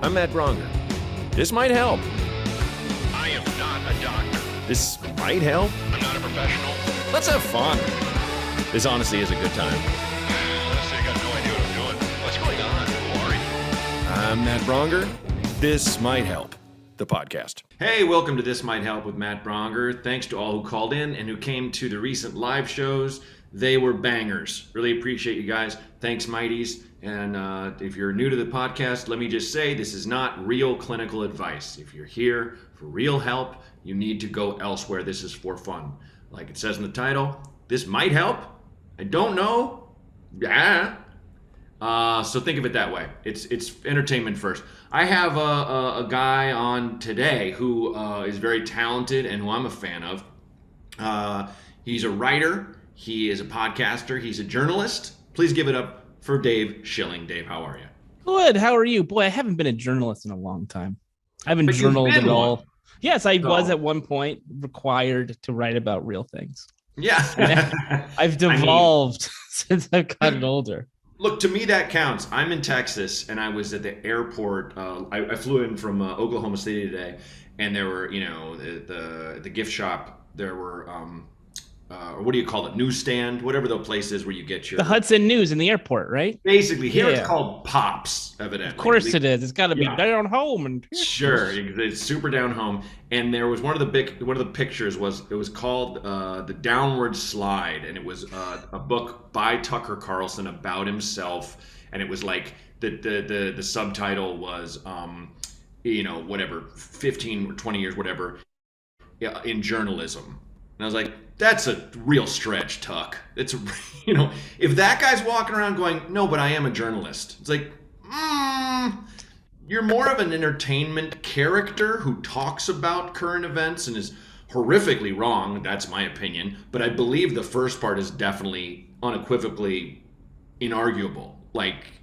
I'm Matt Braunger. This might help. I am not a doctor. This might help. I'm not a professional. Let's have fun. This honestly is a good time. Honestly, I got no idea what I'm doing. What's going on? Who are you? I'm Matt Braunger. This might help. The podcast. Hey, welcome to This Might Help with Matt Braunger. Thanks to all who called in and who came to the recent live shows. They were bangers. Really appreciate you guys. Thanks, Mighties. And if you're new to the podcast, let me just say this is not real clinical advice. If you're here for real help, you need to go elsewhere. This is for fun. Like it says in the title, this might help. I don't know. Yeah. So think of it that way. It's entertainment first. I have a guy on today who is very talented and who I'm a fan of. He's a writer. He is a podcaster. He's a journalist. Please give it up for Dave Schilling. Dave, how are you? Good. How are you? Boy, I haven't been a journalist in a long time. I haven't But you've journaled been at all. one. Yes, I was at one point required to write about real things. Yeah. I've devolved since I've gotten older. Look, to me, that counts. I'm in Texas, and I was at the airport. I flew in from Oklahoma City today, and there were, the gift shop. There were, or what do you call it? Newsstand, whatever the place is where you get your... The Hudson News in the airport, right? Basically, here Yeah. It's called Pops, evidently. Of course it is. It's got to be Yeah. down home. And Sure, it's super down home. And there was one of the pictures was called The Downward Slide, and it was a book by Tucker Carlson about himself, and it was like the subtitle was 15 or 20 years, whatever, in journalism. And I was like, that's a real stretch, Tuck. It's if that guy's walking around going, no, but I am a journalist. It's like, you're more of an entertainment character who talks about current events and is horrifically wrong. That's my opinion. But I believe the first part is definitely unequivocally inarguable.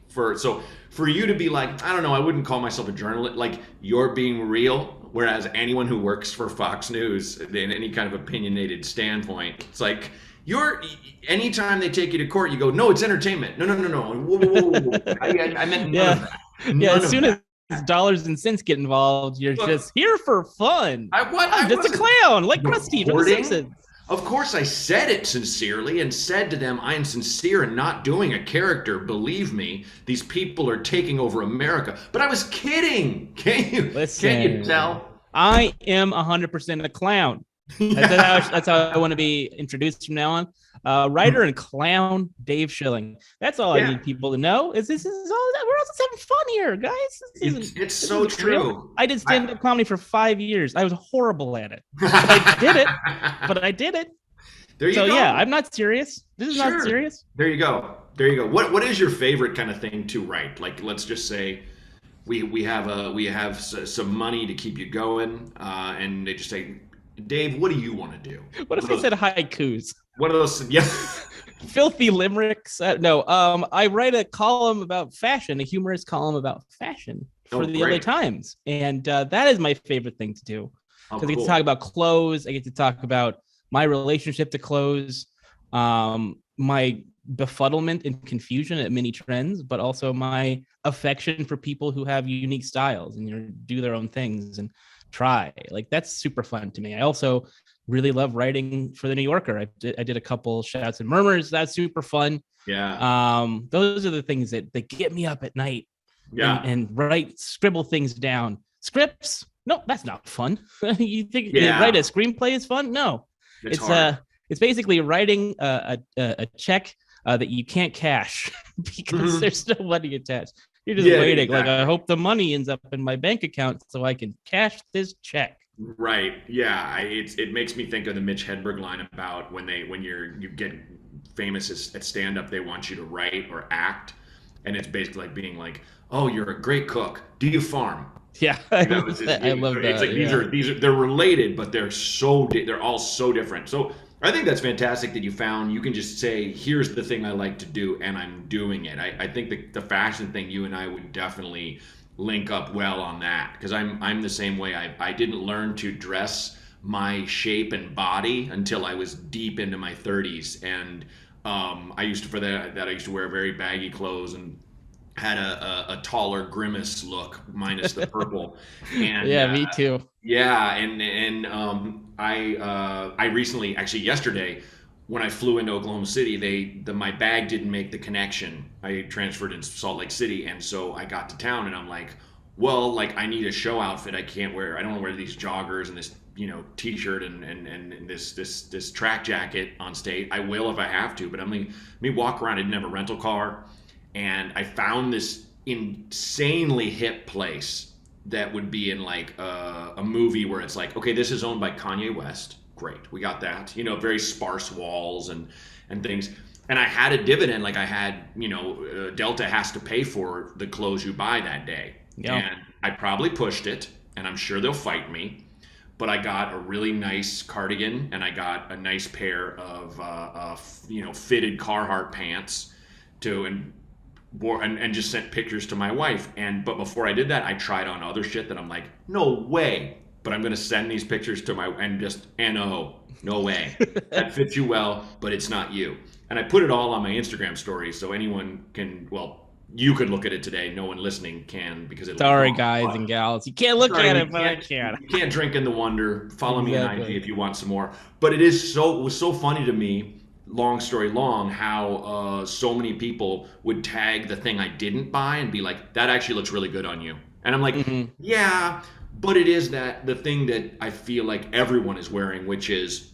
For you to be like, I don't know, I wouldn't call myself a journalist. Like, you're being real. Whereas anyone who works for Fox News in any kind of opinionated standpoint, it's like, anytime they take you to court, you go, no, it's entertainment. No. Whoa. I meant none of that. As soon as dollars and cents get involved, you're just here for fun. I'm just a clown, like Krusty from The Simpsons. Of course, I said it sincerely and said to them, I am sincere in not doing a character. Believe me, these people are taking over America. But I was kidding. Can you tell? I am 100% a clown. That's how I want to be introduced from now on. Writer and clown Dave Schilling. That's all I need people to know. This is all that we're all just having fun here, guys. It's so true. Real. I did stand-up comedy for 5 years. I was horrible at it. But I did it. There you go. Yeah, I'm not serious. This is not serious. There you go. What is your favorite kind of thing to write? Like, let's just say we have some money to keep you going, and they just say, Dave, what do you want to do? What if I said haikus? One of those, yeah. Filthy limericks. I write a column about fashion, a humorous column about fashion for the LA Times. And that is my favorite thing to do. Because I get to talk about clothes. I get to talk about my relationship to clothes, my befuddlement and confusion at many trends, but also my affection for people who have unique styles and do their own things and try. Like, that's super fun to me. I also really love writing for the New Yorker. I did a couple Shouts and Murmurs. That's super fun. Yeah. Those are the things that get me up at night. Yeah. And scribble things down. Scripts? No, that's not fun. You think write a screenplay is fun? No. It's basically writing a check that you can't cash because there's no money attached. You're just waiting. Exactly. Like, I hope the money ends up in my bank account so I can cash this check. Right. Yeah. It makes me think of the Mitch Hedberg line about when you get famous at stand-up, they want you to write or act, and it's basically like being like, oh, you're a great cook. Do you farm? Yeah, I love that. It's like these are they're related, but they're all so different. So I think that's fantastic that you can just say, here's the thing I like to do, and I'm doing it. I think the fashion thing, you and I would definitely link up well on that, because I'm the same way. I didn't learn to dress my shape and body until I was deep into my 30s, and I used to wear very baggy clothes and had a taller grimace look minus the purple. And Yeah, me too. yeah, and I recently, actually yesterday, when I flew into Oklahoma City, my bag didn't make the connection. I transferred in Salt Lake City, and so I got to town, and I'm like, well, like I need a show outfit. I can't wear. I don't want to wear these joggers and this t-shirt and this track jacket on stage. I will if I have to, but I'm like, let me walk around. I didn't have a rental car, and I found this insanely hip place that would be in like a movie where it's like, okay, this is owned by Kanye West. Great, we got that. Very sparse walls and things. And I had a dividend, like I had, Delta has to pay for the clothes you buy that day. Yeah. And I probably pushed it, and I'm sure they'll fight me. But I got a really nice cardigan, and I got a nice pair of, fitted Carhartt pants and just sent pictures to my wife. But before I did that, I tried on other shit that I'm like, no way. But I'm going to send these pictures to no way. That fits you well, but it's not you. And I put it all on my Instagram story so anyone can, you could look at it today. No one listening can because it's sorry, guys and gals. You can't look at it, but I can. You can't drink in the wonder. Follow me on IG if you want some more. But it was so funny to me, long story long, how so many people would tag the thing I didn't buy and be like, that actually looks really good on you. And I'm like, yeah, but it is the thing that I feel like everyone is wearing, which is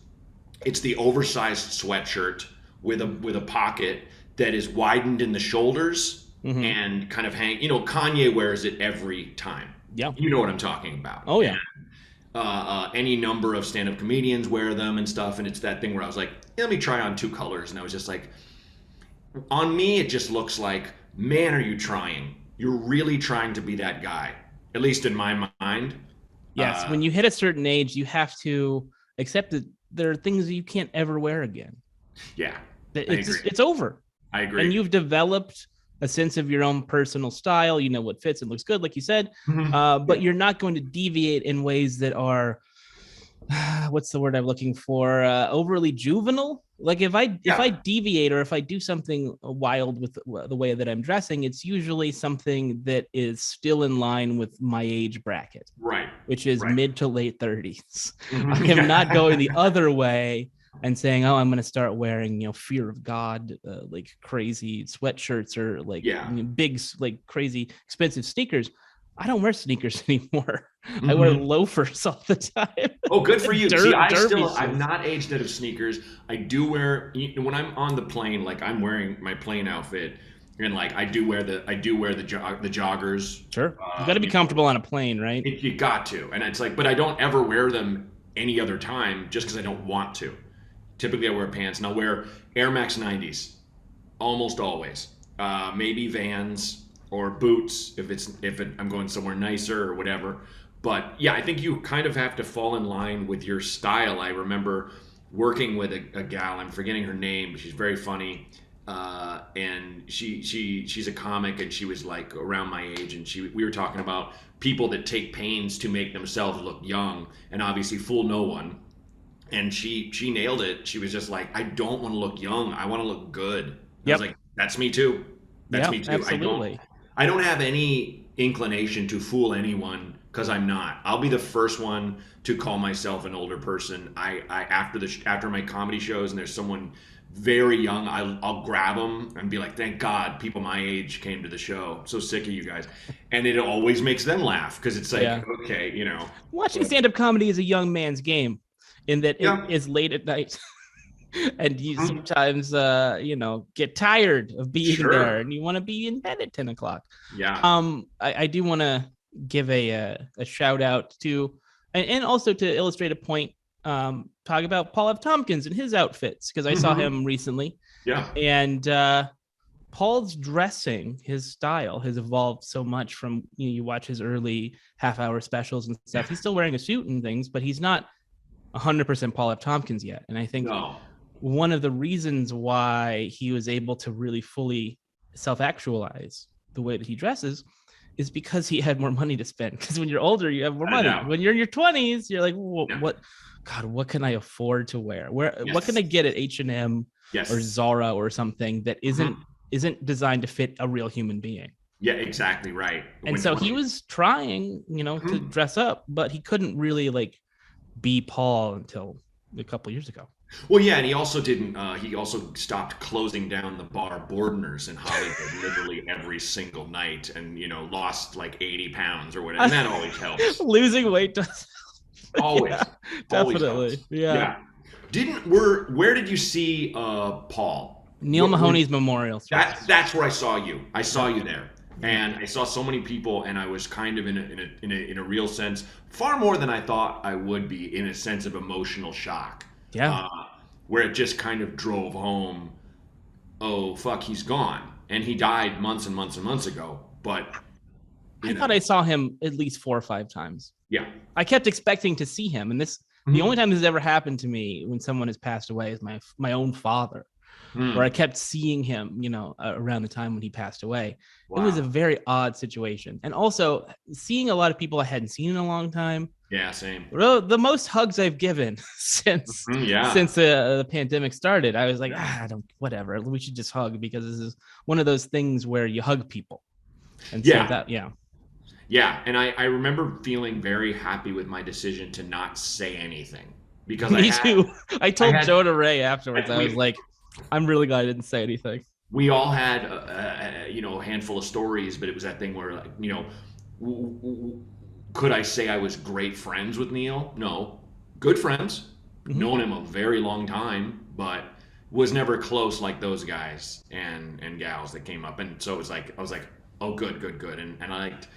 it's the oversized sweatshirt with a pocket that is widened in the shoulders. And kind of Kanye wears it every time. Yeah. You know what I'm talking about. Oh, yeah. And, any number of stand-up comedians wear them and stuff. And it's that thing where I was like, let me try on 2 colors. And I was just like, on me, it just looks like, man, are you trying? You're really trying to be that guy, at least in my mind. Yes. When you hit a certain age, you have to accept that there are things that you can't ever wear again. Yeah. It's over. I agree. And you've developed a sense of your own personal style. You know what fits and looks good, like you said, but you're not going to deviate in ways that are, what's the word I'm looking for? Overly juvenile. Like if I deviate or if I do something wild with the way that I'm dressing, it's usually something that is still in line with my age bracket, right? Which is mid to late 30s. I am not going the other way and saying, oh, I'm going to start wearing, fear of God, like crazy sweatshirts or like big, like crazy expensive sneakers. I don't wear sneakers anymore. I wear loafers all the time. Oh, good for you. See, I'm not aged out of sneakers. I do wear, when I'm on the plane, like I'm wearing my plane outfit, and like I do wear the joggers. Sure. You got to be comfortable on a plane, right? You got to. And it's like, but I don't ever wear them any other time just because I don't want to. Typically I wear pants, and I'll wear Air Max 90s almost always. Maybe Vans or boots if I'm going somewhere nicer or whatever. But yeah, I think you kind of have to fall in line with your style. I remember working with a gal, I'm forgetting her name, but she's very funny. And she's a comic, and she was like around my age, and we were talking about people that take pains to make themselves look young and obviously fool no one. And she nailed it. She was just like, I don't want to look young. I want to look good. I was like, that's me too. That's me too. Absolutely. I don't have any inclination to fool anyone because I'm not. I'll be the first one to call myself an older person. I after my comedy shows and there's someone very young, I'll grab them and be like, thank God people my age came to the show. I'm so sick of you guys. And it always makes them laugh because it's like, okay, Watching stand-up comedy is a young man's game. In that it is late at night and you sometimes, get tired of being there and you want to be in bed at 10 o'clock. Yeah. I do want to give a shout out to, and also to illustrate a point, talk about Paul F. Tompkins and his outfits, because I saw him recently. Yeah. And Paul's dressing, his style has evolved so much from, you watch his early half-hour specials and stuff. He's still wearing a suit and things, but he's not 100% Paul F. Tompkins yet. And I think one of the reasons why he was able to really fully self-actualize the way that he dresses is because he had more money to spend. Because when you're older, you have more money. When you're in your 20s, you're like, what can I afford to wear? What can I get at H&M or Zara or something that isn't designed to fit a real human being? Yeah, exactly right. And so he was trying, to dress up, but he couldn't really like be Paul until a couple years ago. Well, yeah, and he also didn't. He also stopped closing down the bar Bordeners in Hollywood literally every single night, and lost like 80 pounds or whatever. And that always helps. Losing weight does Always, yeah, always definitely. helps. Yeah. Where did you see Paul? Neil Mahoney's memorial. That's where I saw you. I saw you there. And I saw so many people, and I was kind of in a real sense, far more than I thought I would be, in a sense of emotional shock. Yeah. Where it just kind of drove home, oh fuck, he's gone, and he died months and months and months ago. But I thought I saw him at least 4 or 5 times. Yeah. I kept expecting to see him, and the only time this has ever happened to me when someone has passed away is my own father. Where I kept seeing him, around the time when he passed away. Wow. It was a very odd situation. And also seeing a lot of people I hadn't seen in a long time. Yeah, same. The most hugs I've given since the pandemic started. I was like, whatever. We should just hug, because this is one of those things where you hug people. And Yeah, and I remember feeling very happy with my decision to not say anything, because Me too. I told Joe to Ray afterwards. I was like, I'm really glad I didn't say anything. We all had a handful of stories, but it was that thing where, like, could I say I was great friends with Neil? No. Good friends. Known him a very long time, but was never close like those guys and gals that came up. And so I was like, oh, good. And I liked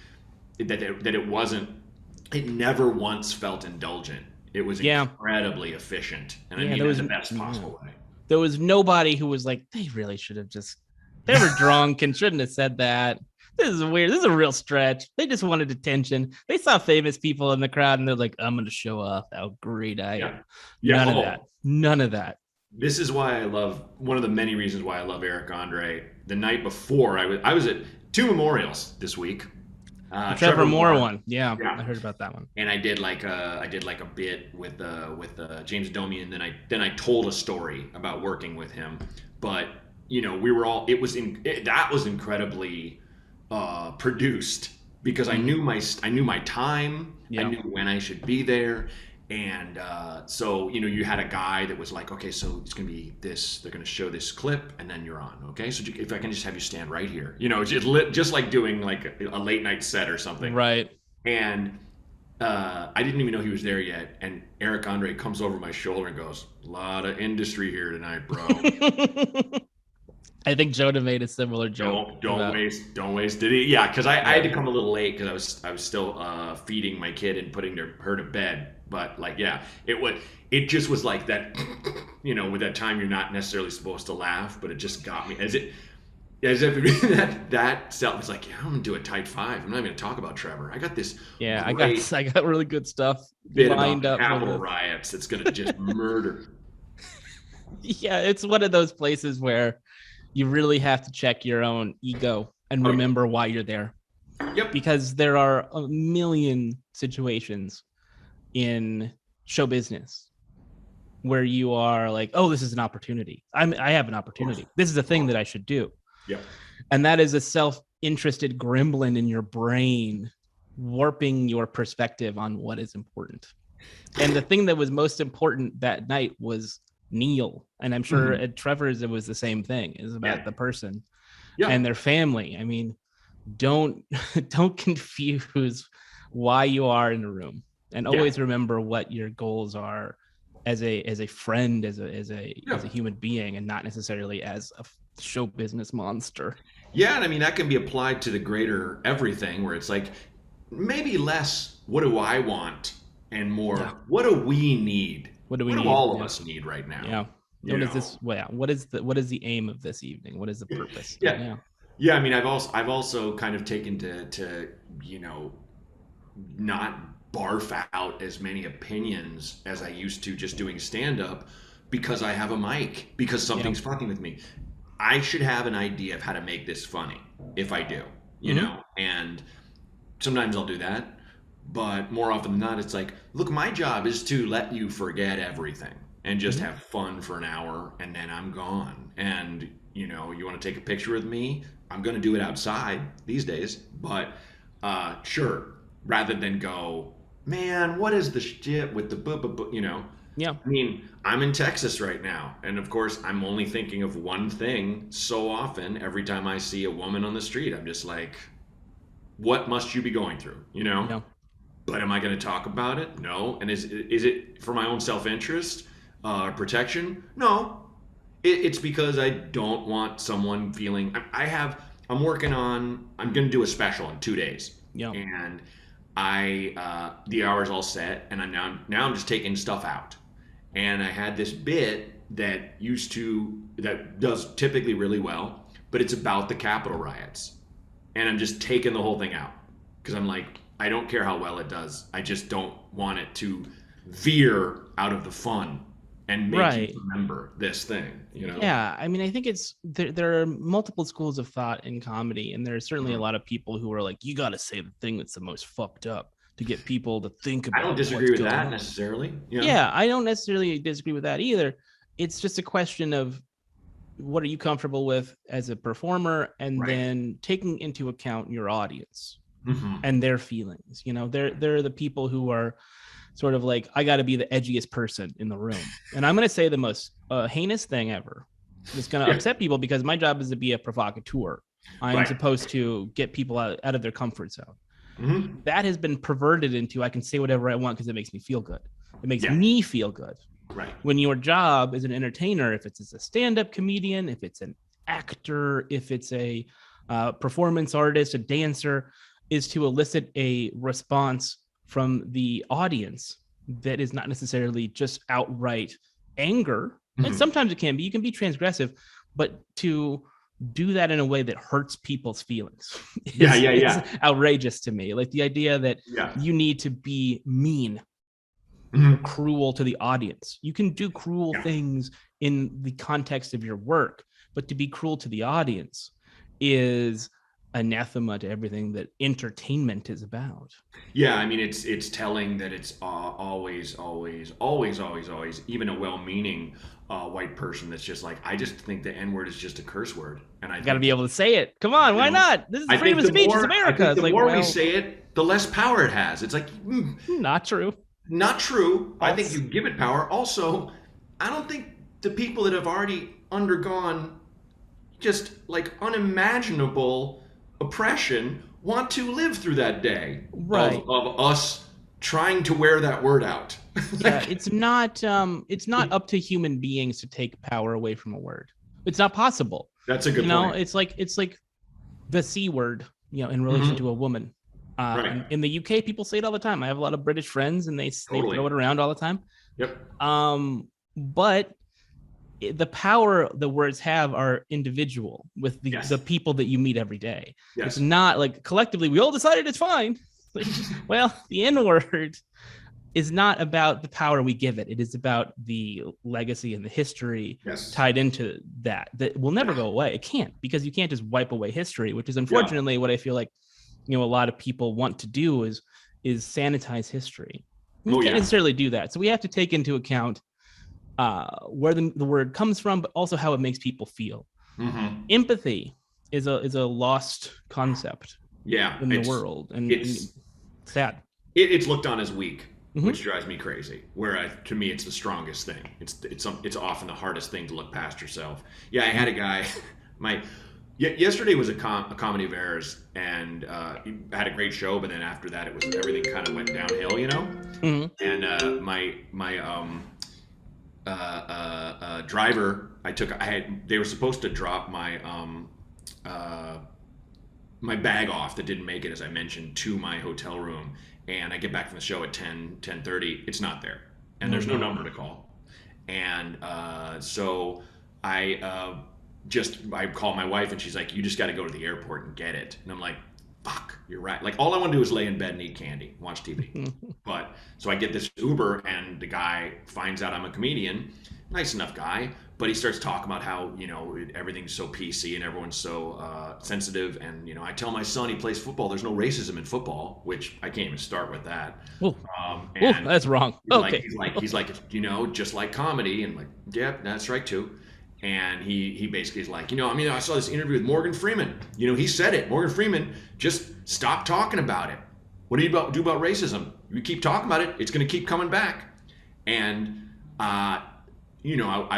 that it never once felt indulgent. It was incredibly efficient. And I mean, in the best possible way. There was nobody who was like, they really should have they were drunk and shouldn't have said that. This is weird. This is a real stretch. They just wanted attention. They saw famous people in the crowd and they're like, I'm going to show off how great I am. None of that. This is why I love, one of the many reasons why I love Eric Andre. The night before, I was at 2 memorials this week. Trevor Moore one. Yeah, I heard about that one. And I did like a bit with James Domi, and then I told a story about working with him. But we were all, that was incredibly produced, because I knew my time. I knew when I should be there. And so you had a guy that was like, okay, so it's gonna be this, they're gonna show this clip and then you're on. Okay, so if I can just have you stand right here, just like doing like a late night set or something. Right. And I didn't even know he was there yet, and Eric Andre comes over my shoulder and goes, a lot of industry here tonight, bro. I think Jonah made a similar joke. Don't waste it. Yeah, because I had to come a little late because I was still feeding my kid and putting her to bed. But it just was like that, with that time you're not necessarily supposed to laugh, but it just got me as if that self was like, I'm gonna do a tight 5. I'm not even gonna talk about Trevor. I got this. Yeah, I got really good stuff lined up. Capitol riots. It's gonna just murder. Yeah, it's one of those places where you really have to check your own ego and remember why you're there. Yep. Because there are a million situations in show business where you are like, oh, this is an opportunity. I have an opportunity. This is a thing that I should do. Yep. And that is a self-interested gremlin in your brain warping your perspective on what is important. And the thing that was most important that night was Neil. And I'm sure at Trevor's it was the same thing. It was about the person and their family. I mean, don't confuse why you are in a room, and always remember what your goals are as a friend, as a human being, and not necessarily as a show business monster. Yeah, and I mean that can be applied to the greater everything, where it's like maybe less what do I want and more what do we need? What do all of us need right now? Yeah. What is this? Well, what is the aim of this evening? What is the purpose? Yeah. I mean, I've also kind of taken to not barf out as many opinions as I used to just doing stand up, because I have a mic, because something's fucking with me. I should have an idea of how to make this funny if I do, you know, and sometimes I'll do that. But more often than not, it's like, look, my job is to let you forget everything and just have fun for an hour, and then I'm gone. And, you want to take a picture with me? I'm going to do it outside these days, but sure, rather than go, man, what is the shit with the you know? Yeah. I mean, I'm in Texas right now, and of course, I'm only thinking of one thing so often. Every time I see a woman on the street, I'm just like, what must you be going through, you know? Yeah. But am I going to talk about it? No. And is it for my own self-interest, protection? No. It's because I don't want someone feeling. I'm working on. I'm going to do a special in 2 days. Yeah. And the hour's all set, and I'm just taking stuff out. And I had this bit that does typically really well, but it's about the Capitol riots, and I'm just taking the whole thing out because I'm like, I don't care how well it does. I just don't want it to veer out of the fun and make you remember this thing, you know? Yeah, I mean, I think there are multiple schools of thought in comedy, and there's certainly a lot of people who are like, you got to say the thing that's the most fucked up to get people to think about. I don't disagree with that necessarily. Yeah, I don't necessarily disagree with that either. It's just a question of what are you comfortable with as a performer, and then taking into account your audience and their feelings. You know, they're the people who are sort of like, I got to be the edgiest person in the room, and I'm going to say the most heinous thing ever. It's going to upset people because my job is to be a provocateur. I'm supposed to get people out of their comfort zone. That has been perverted into, I can say whatever I want because it makes me feel good. It makes me feel good. Right. When your job as an entertainer, if it's as a stand-up comedian, if it's an actor, if it's a performance artist, a dancer, is to elicit a response from the audience that is not necessarily just outright anger. And sometimes it can be. You can be transgressive, but to do that in a way that hurts people's feelings is outrageous to me. Like the idea that you need to be mean, cruel to the audience. You can do cruel things in the context of your work, but to be cruel to the audience is anathema to everything that entertainment is about. Yeah, I mean, it's telling that it's always, even a well-meaning white person that's just like, I just think the N-word is just a curse word, and I got to be able to say it. Come on, why not? This is freedom of speech. It's America. The more we say it, the less power it has. It's like not true. Not true. I think you give it power. Also, I don't think the people that have already undergone just like unimaginable oppression want to live through that day of us trying to wear that word out. It's not up to human beings to take power away from a word. It's not possible. That's a good point. It's like the C word, in relation to a woman. In the UK, people say it all the time. I have a lot of British friends, and they throw it around all the time. Yep. But the power the words have are individual with the people that you meet every day. Yes. It's not like collectively we all decided it's fine. Well, the N-word is not about the power we give it. It is about the legacy and the history tied into that will never go away. It can't, because you can't just wipe away history, which is unfortunately what I feel like a lot of people want to do is sanitize history. We can't necessarily do that. So we have to take into account where the word comes from, but also how it makes people feel. Empathy is a lost concept in the world, and it's sad. It's looked on as weak, which drives me crazy. Where to me, it's the strongest thing. It's often the hardest thing to look past yourself. Yeah, I had a guy. Yesterday was a comedy of errors, and he had a great show. But then after that, everything kind of went downhill, And my driver, they were supposed to drop my my bag off that didn't make it, as I mentioned, to my hotel room, and I get back from the show at 10:30. It's not there, and there's no number to call, and so I call my wife, and she's like, you just got to go to the airport and get it. And I'm like, fuck, you're right. Like, all I want to do is lay in bed and eat candy, watch TV. But so I get this Uber, and the guy finds out I'm a comedian, nice enough guy, but he starts talking about how, everything's so PC and everyone's so sensitive. And, I tell my son he plays football, there's no racism in football, which I can't even start with that. That's wrong. He's like, just like comedy. And like, yeah, that's right too. And he basically is like, I saw this interview with Morgan Freeman. He said it. Morgan Freeman, just stop talking about it. What do you do about racism? You keep talking about it, it's going to keep coming back. And I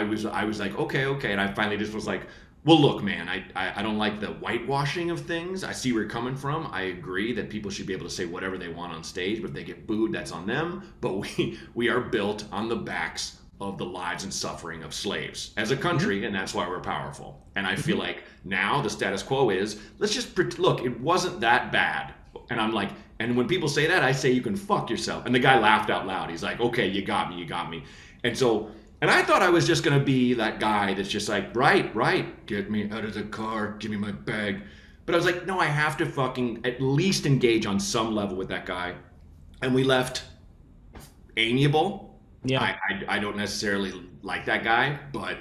was like, okay, and I finally just was like, well, look, man, I don't like the whitewashing of things. I see where you're coming from. I agree that people should be able to say whatever they want on stage, but if they get booed, that's on them. But we are built on the backs of the lives and suffering of slaves as a country, and that's why we're powerful. And I feel like now the status quo is, let's just look, it wasn't that bad. And I'm like, and when people say that, I say, you can fuck yourself. And the guy laughed out loud. He's like, okay, you got me. And I thought I was just gonna be that guy that's just like, right, get me out of the car, give me my bag. But I was like, no, I have to fucking at least engage on some level with that guy. And we left amiable. Yeah, I don't necessarily like that guy, but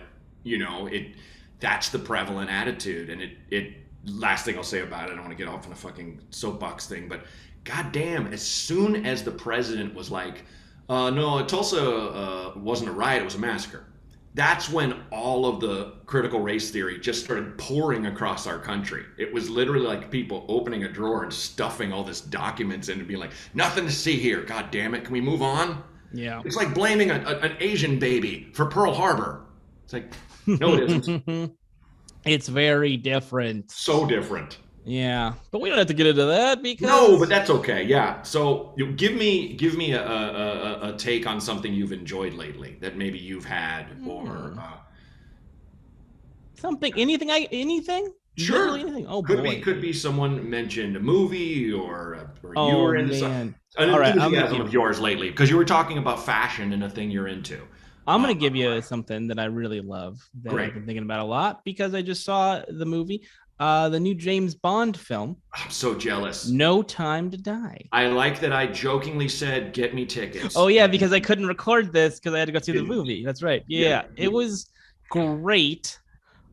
that's the prevalent attitude. And it last thing I'll say about it, I don't want to get off on a fucking soapbox thing, but goddamn, as soon as the president was like, no, Tulsa wasn't a riot, it was a massacre. That's when all of the critical race theory just started pouring across our country. It was literally like people opening a drawer and stuffing all this documents in and being like, nothing to see here, god damn it, can we move on? Yeah. It's like blaming an Asian baby for Pearl Harbor. It's like, no, it isn't. It's very different. So different. Yeah, but we don't have to get into that because no, but that's okay. Yeah. So give me a take on something you've enjoyed lately that maybe you've had or something, anything. Sure. Anything. Oh, could be someone mentioned a movie or you were into something. All right, enthusiasm of yours lately because you were talking about fashion and a thing you're into. I'm going to give you something that I really love that I've been thinking about a lot because I just saw the movie, the new James Bond film. I'm so jealous. No Time to Die. I like that I jokingly said, get me tickets. Oh, yeah, because I couldn't record this because I had to go see the movie. That's right. Yeah, it was great.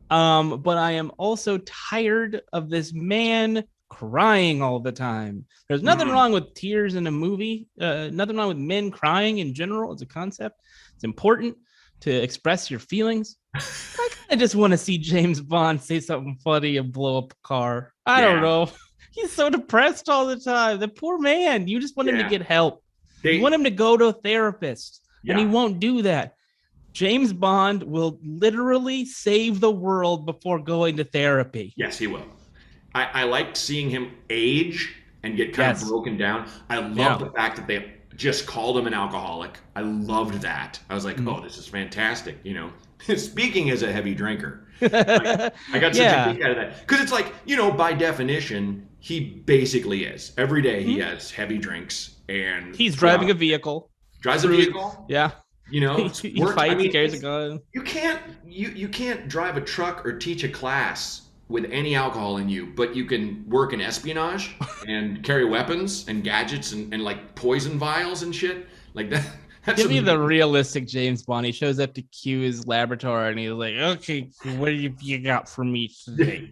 But I am also tired of this man crying all the time. There's nothing wrong with tears in a movie. Nothing wrong with men crying in general as a concept. It's important to express your feelings. I just want to see James Bond say something funny and blow up a car. I don't know. He's so depressed all the time. The poor man. You just want him to get help. You want him to go to a therapist, and he won't do that. James Bond will literally save the world before going to therapy. Yes, he will. I liked seeing him age and get kind of broken down. I love the fact that they just called him an alcoholic. I loved that. I was like, oh, this is fantastic. Speaking as a heavy drinker, I got such a kick out of that. Because it's like, by definition, he basically is. Every day he has heavy drinks. And he's driving a vehicle. Drives a vehicle? Yeah. He fights, he carries a gun. You can't drive a truck or teach a class with any alcohol in you, but you can work in espionage and carry weapons and gadgets and like poison vials and shit like that. Give me the realistic James Bond. He shows up to Q's laboratory and he's like, okay, what do you got for me today?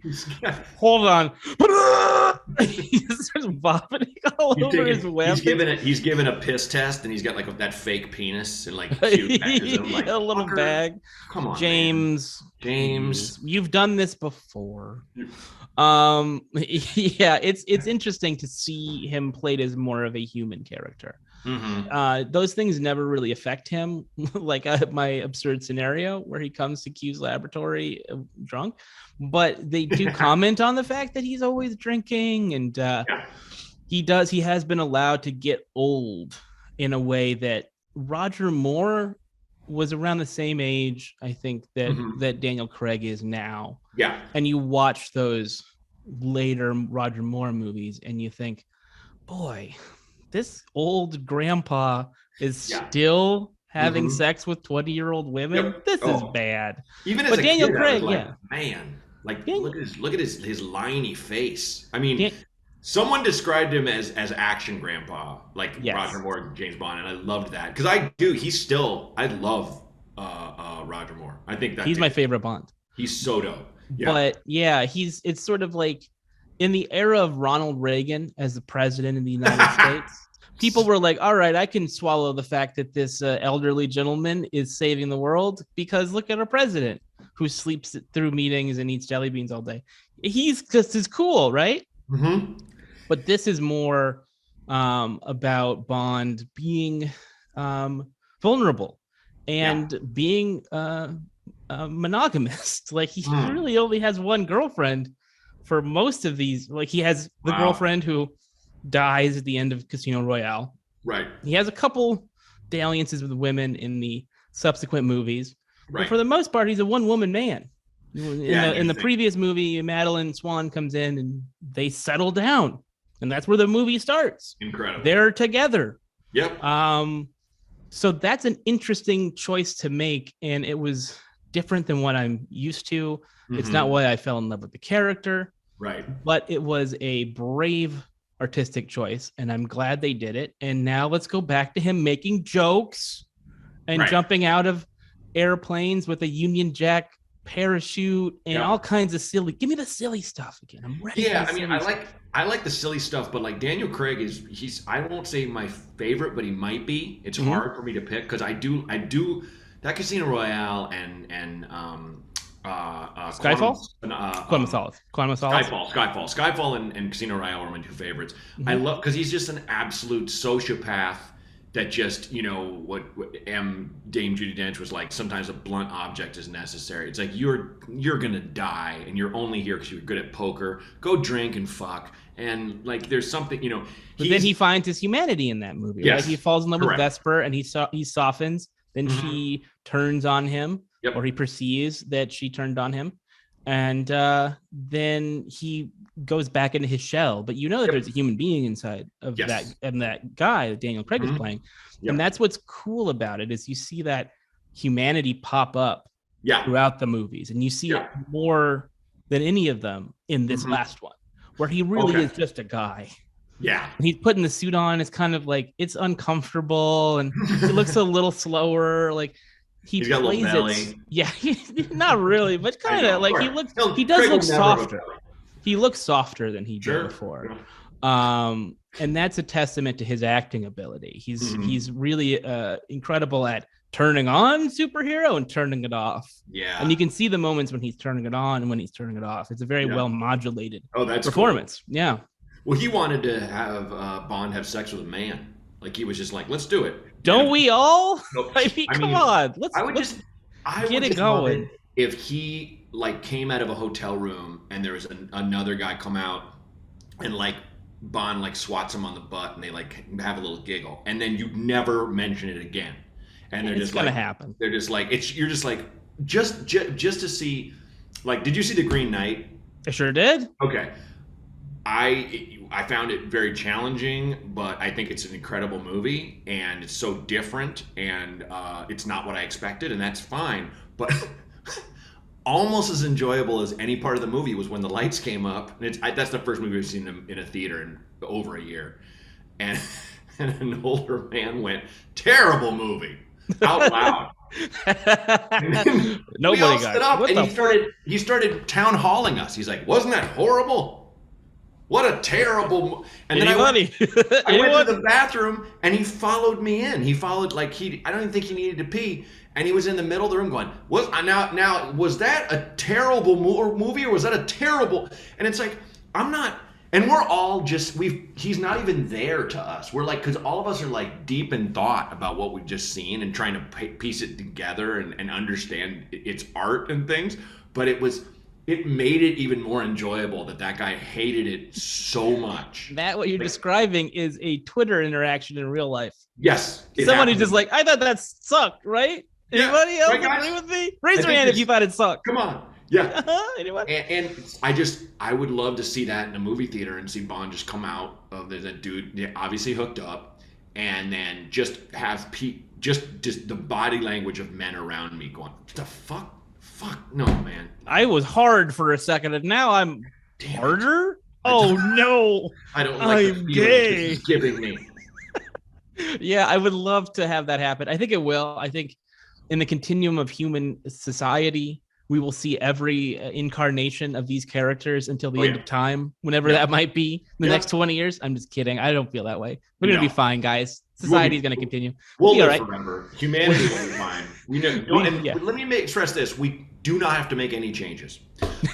Hold on. He just starts vomiting all over his weapon. He's given a piss test and he's got like that fake penis and like Q catches him like a little bag. Come on, James, you've done this before. It's interesting to see him played as more of a human character. Those things never really affect him, like my absurd scenario where he comes to Q's laboratory drunk, but they do comment on the fact that he's always drinking and he has been allowed to get old in a way that Roger Moore was around the same age, I think, that Daniel Craig is now. Yeah. And you watch those later Roger Moore movies and you think, boy, this old grandpa is still having sex with 20-year-old women. Yep. This is bad. Even as Daniel Craig, man, like look at his liney face. I mean, someone described him as action grandpa, like Roger Moore, James Bond, and I loved that because I love Roger Moore. I think that he's my favorite Bond. He's so dope. Yeah. But it's sort of like in the era of Ronald Reagan as the president of the United States, people were like, all right, I can swallow the fact that this elderly gentleman is saving the world because look at our president who sleeps through meetings and eats jelly beans all day. He's just as cool, right? Mm-hmm. But this is more about Bond being vulnerable and being monogamist. Like he really only has one girlfriend for most of these. Like he has the girlfriend who dies at the end of Casino Royale. Right. He has a couple dalliances with women in the subsequent movies. Right. But for the most part, he's a one-woman man. In the previous movie, Madeline Swan comes in and they settle down. And that's where the movie starts. Incredible. They're together. Yep. So that's an interesting choice to make. And it was different than what I'm used to. Mm-hmm. It's not why I fell in love with the character. Right. But it was a brave artistic choice. And I'm glad they did it. And now let's go back to him making jokes and jumping out of airplanes with a Union Jack parachute and all kinds of silly. Give me the silly stuff again. I'm ready. Yeah, I mean, I like the silly stuff, but like Daniel Craig he's I won't say my favorite, but he might be. It's hard for me to pick because I do that Casino Royale and Skyfall? Skyfall and Casino Royale are my two favorites. I love because he's just an absolute sociopath. That just, what Dame Judi Dench was like, sometimes a blunt object is necessary. It's like, you're going to die, and you're only here because you're good at poker. Go drink and fuck. And, like, there's something, But then he finds his humanity in that movie. Yes, right? He falls in love with Vesper, and he softens. Then she turns on him, or he perceives that she turned on him. And then he goes back into his shell, but that there's a human being inside of that guy that Daniel Craig is playing. And that's what's cool about it is you see that humanity pop up throughout the movies, and you see it more than any of them in this last one, where he really is just a guy. Yeah. And he's putting the suit on. It's kind of like it's uncomfortable, and he looks a little slower. Like he's got a little belly. Not really, but kind of like he does look softer. He looks softer than he did before. And that's a testament to his acting ability. He's really incredible at turning on superhero and turning it off. Yeah. And you can see the moments when he's turning it on and when he's turning it off. It's a very well modulated performance. Cool. Yeah. Well, he wanted to have Bond have sex with a man. Like he was just like, let's do it. Don't we all? I mean, come on. Let's get it going. If he like came out of a hotel room and there was another guy come out and like Bond like swats him on the butt and they like have a little giggle and then you never mention it again. And they're just gonna like, happen. They're just like, you're just like, just to see, like, did you see The Green Knight? I sure did. Okay. I found it very challenging, but I think it's an incredible movie and it's so different and it's not what I expected and that's fine. But almost as enjoyable as any part of the movie was when the lights came up. And that's the first movie I've seen in a theater in over a year. And an older man went, terrible movie, out loud. Nobody got stood up and he started town halling us. He's like, wasn't that horrible? What a terrible... And then I went to the bathroom and he followed me in. He followed I don't even think he needed to pee. And he was in the middle of the room going, now was that a terrible movie or was that a terrible... And it's like, I'm not... And we're all just... He's not even there to us. We're like... Because all of us are like deep in thought about what we've just seen and trying to piece it together and understand its art and things. But it made it even more enjoyable that guy hated it so much. That what you're describing is a Twitter interaction in real life. Yes. Someone who's just like, I thought that sucked, right? Anybody else agree with me? Raise your hand if you thought it sucked. Come on. Yeah. Anyone? And I would love to see that in a movie theater and see Bond just come out of the dude obviously hooked up and then just have just the body language of men around me going, what the fuck? Fuck no, man. I was hard for a second, and now I'm harder. Oh no! I don't like I'm gay. He's giving me. Yeah, I would love to have that happen. I think it will. I think in the continuum of human society, we will see every incarnation of these characters until the end of time, whenever that might be. The next 20 years. I'm just kidding. I don't feel that way. We're gonna be fine, guys. Society's going to continue. We'll live forever. Humanity will be fine. Let me stress this. We do not have to make any changes.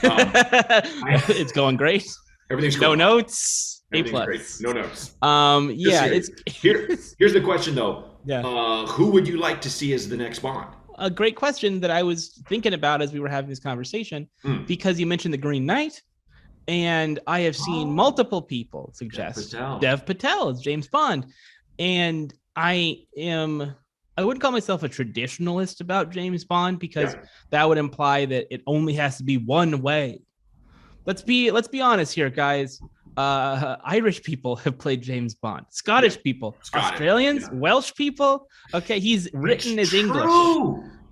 It's going great. Everything's no cool. notes. A+. Great. No notes. Yeah, here's the question though. Yeah. Who would you like to see as the next Bond? A great question that I was thinking about as we were having this conversation, because you mentioned the Green Knight, and I have seen multiple people suggest Dev Patel as James Bond, and I wouldn't call myself a traditionalist about James Bond, because that would imply that it only has to be one way. Let's be honest here, guys. Irish people have played James Bond. Scottish people, Australians, Welsh people. Okay, he's written as English.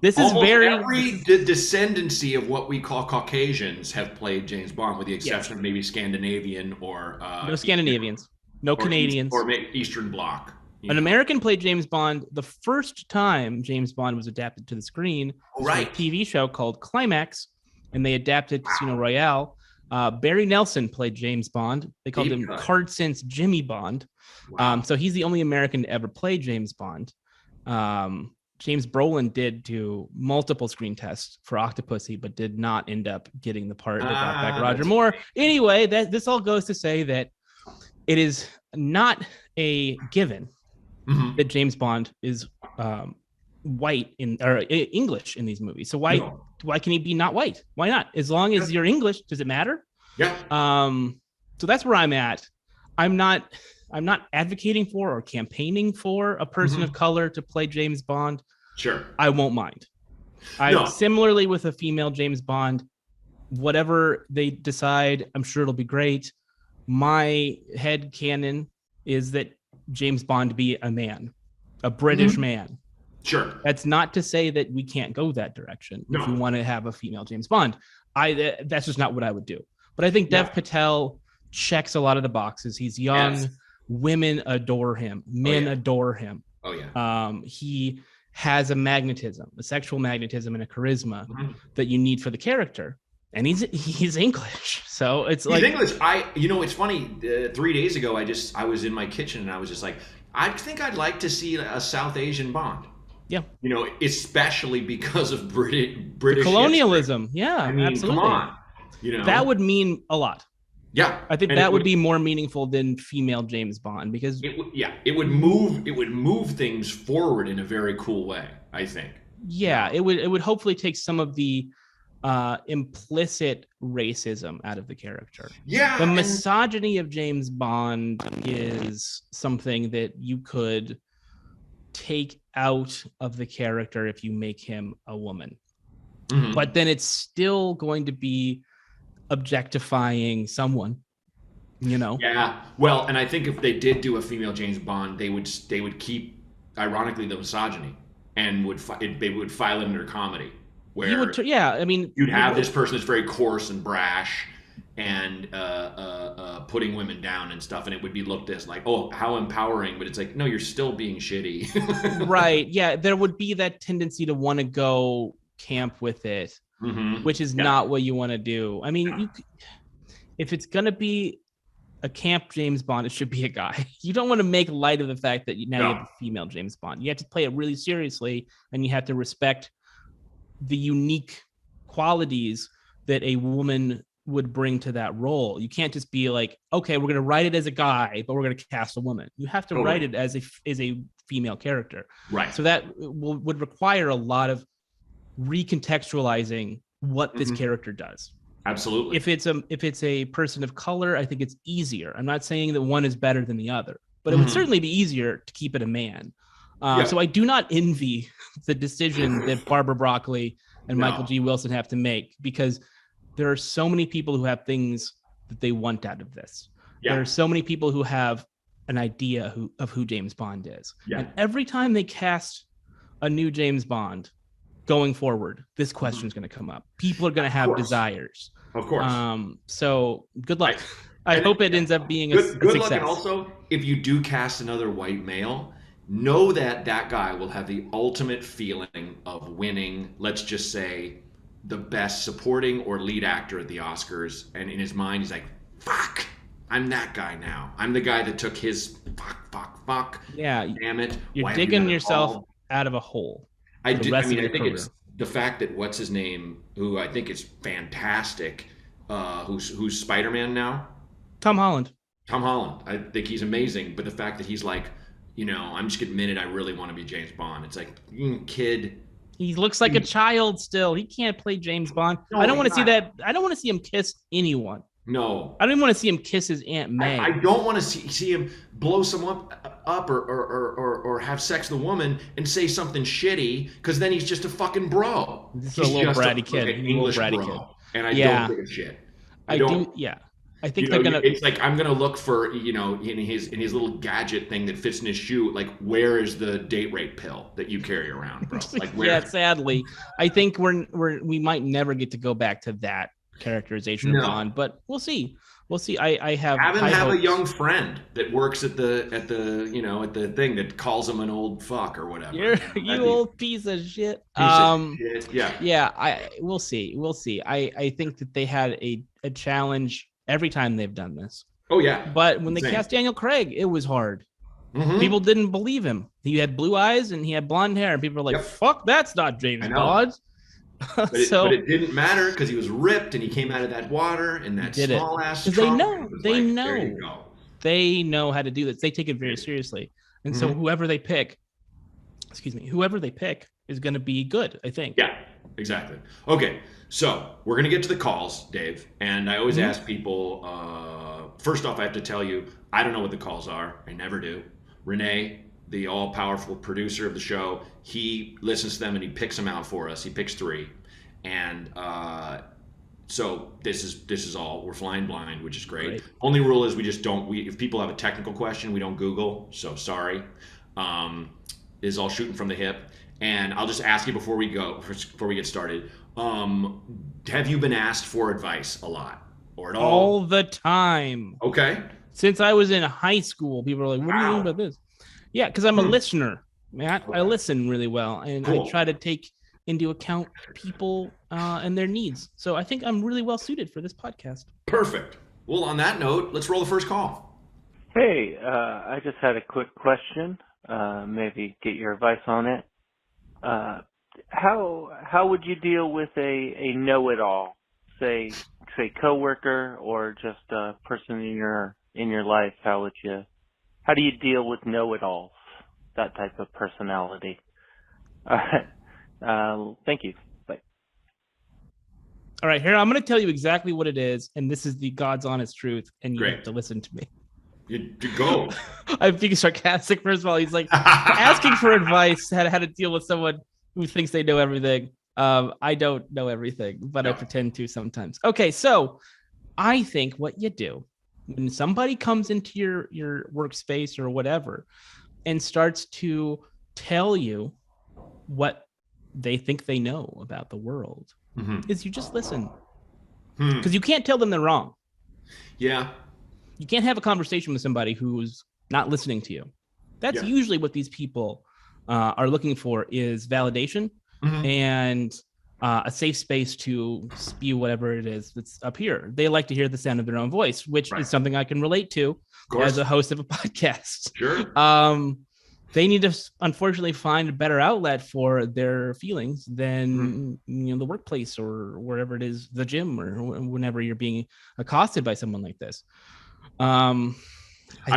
This is every descendancy of what we call Caucasians have played James Bond, with the exception of maybe Scandinavian or no Scandinavians, no Canadians, or Eastern Bloc. An American played James Bond the first time James Bond was adapted to the screen. A TV show called Climax, and they adapted Casino Royale. Barry Nelson played James Bond. They called him Card Sense Jimmy Bond. So he's the only American to ever play James Bond. James Brolin did do multiple screen tests for Octopussy, but did not end up getting the part that brought back Roger Moore. Anyway, this all goes to say that it is not a given that James Bond is white or English in these movies. So why can he be not white? Why not? As long as you're English, does it matter? Yeah. So that's where I'm at. I'm not advocating for or campaigning for a person of color to play James Bond. Sure. I won't mind. Similarly with a female James Bond, whatever they decide, I'm sure it'll be great. My head canon is that James Bond be a man, a British man. Sure. That's not to say that we can't go that direction if we want to have a female James Bond. That's just not what I would do. But I think Dev Patel checks a lot of the boxes. He's young. Yes. Women adore him. Men adore him. Oh, yeah. He has a magnetism, a sexual magnetism and a charisma that you need for the character. And he's English. So it's he's English. It's funny. 3 days ago, I was in my kitchen and I was just like, I think I'd like to see a South Asian Bond. Yeah. Especially because of British colonialism. History. Yeah, I mean, absolutely. Come on. That would mean a lot. Yeah. I think that would be more meaningful than female James Bond, because it would move things forward in a very cool way, I think. Yeah, it would hopefully take some of the implicit racism out of the character. Yeah. The misogyny of James Bond is something that you could take out of the character if you make him a woman. But then it's still going to be objectifying someone, Yeah. Well, and I think if they did do a female James Bond, they would keep, ironically, the misogyny, and they would file it under comedy. Where you'd have this person that's very coarse and brash and putting women down and stuff, and it would be looked as like, oh, how empowering, but it's like, no, you're still being shitty. Right. Yeah, there would be that tendency to want to go camp with it, which is not what you want to do. I mean, if it's going to be a camp James Bond, it should be a guy. You don't want to make light of the fact that you have a female James Bond. You have to play it really seriously, and you have to respect the unique qualities that a woman would bring to that role. You can't just be like, okay, we're going to write it as a guy, but we're going to cast a woman. You have to write it as a female character. Right. So that would require a lot of recontextualizing what this character does. Absolutely. If it's a person of color, I think it's easier. I'm not saying that one is better than the other, but it would certainly be easier to keep it a man. So I do not envy the decision that Barbara Broccoli and Michael G. Wilson have to make, because there are so many people who have things that they want out of this. Yeah. There are so many people who have an idea of who James Bond is. Yeah. And every time they cast a new James Bond going forward, this question is going to come up. People are going to have desires. Of course. So good luck. I hope it ends up being a good success. Luck. And also, if you do cast another white male, know that guy will have the ultimate feeling of winning, let's just say, the best supporting or lead actor at the Oscars. And in his mind, he's like, fuck, I'm that guy now. I'm the guy that took his fuck. Yeah. Damn it. You're digging yourself out of a hole. I think the fact that what's his name, who I think is fantastic, who's Spider-Man now, Tom Holland. Tom Holland. I think he's amazing, but the fact that he's like, I'm just gonna admit it, I really want to be James Bond. It's like, kid. He looks like a child still. He can't play James Bond. No, I don't want to he's see not. that. I don't want to see him kiss anyone. No, I don't even want to see him kiss his Aunt May. I don't want to see him blow someone up or have sex with a woman and say something shitty, because then he's just a fucking bro. He's He's a little just bratty kid. An English bro, and I Yeah. don't give a shit. I don't. do. Yeah. I think they're gonna. It's like, I'm gonna look for, in his little gadget thing that fits in his shoe. Like, where is the date rape pill that you carry around, bro? Like, where? Yeah. Sadly, I think we might never get to go back to that characterization of Bond, but we'll see. We'll see. I have him have hopes. a young friend that works at the thing that calls him an old fuck or whatever. You old piece of shit. Yeah. Yeah. We'll see. We'll see. I think that they had a challenge every time they've done this. Oh yeah. But when they cast Daniel Craig, it was hard. Mm-hmm. People didn't believe him. He had blue eyes and he had blonde hair, and people were like, "Fuck, that's not James Bond." But it didn't matter, because he was ripped and he came out of that water and that small ass. Because they know how to do this. They take it very Mm-hmm. seriously, and so whoever they pick is going to be good, I think. Yeah, exactly. Okay, so we're gonna get to the calls, Dave, and I always ask people. First off, I have to tell you, I don't know what the calls are. I never do. Rene, the all-powerful producer of the show, he listens to them and he picks them out for us. He picks 3, and so this is all, we're flying blind, which is great. Only rule is we just don't. If people have a technical question, we don't Google. So sorry. Is all shooting from the hip. And I'll just ask you before we get started. Have you been asked for advice a lot or at all? All the time. Okay. Since I was in high school, people are like, "What do you mean about this?" Yeah, because I'm a listener, Matt. I listen really well, and I try to take into account people and their needs. So I think I'm really well suited for this podcast. Perfect. Well, on that note, let's roll the first call. Hey, I just had a quick question. Maybe get your advice on it. How would you deal with a know-it-all, say coworker or just a person in your life? How do you deal with know-it-alls, that type of personality? All right. Thank you. Bye. All right, here I'm going to tell you exactly what it is, and this is the God's honest truth, and you have to listen to me. You go. I'm being sarcastic. First of all, he's like asking for advice how to deal with someone who thinks they know everything. I don't know everything, but I pretend to sometimes. Okay, so I think what you do when somebody comes into your workspace or whatever and starts to tell you what they think they know about the world is you just listen, because you can't tell them they're wrong. Yeah. You can't have a conversation with somebody who's not listening to you. That's usually what these people are looking for, is validation and a safe space to spew whatever it is that's up here. They like to hear the sound of their own voice, which is something I can relate to as a host of a podcast. Sure. They need to, unfortunately, find a better outlet for their feelings than the workplace or wherever it is, the gym, or whenever you're being accosted by someone like this. I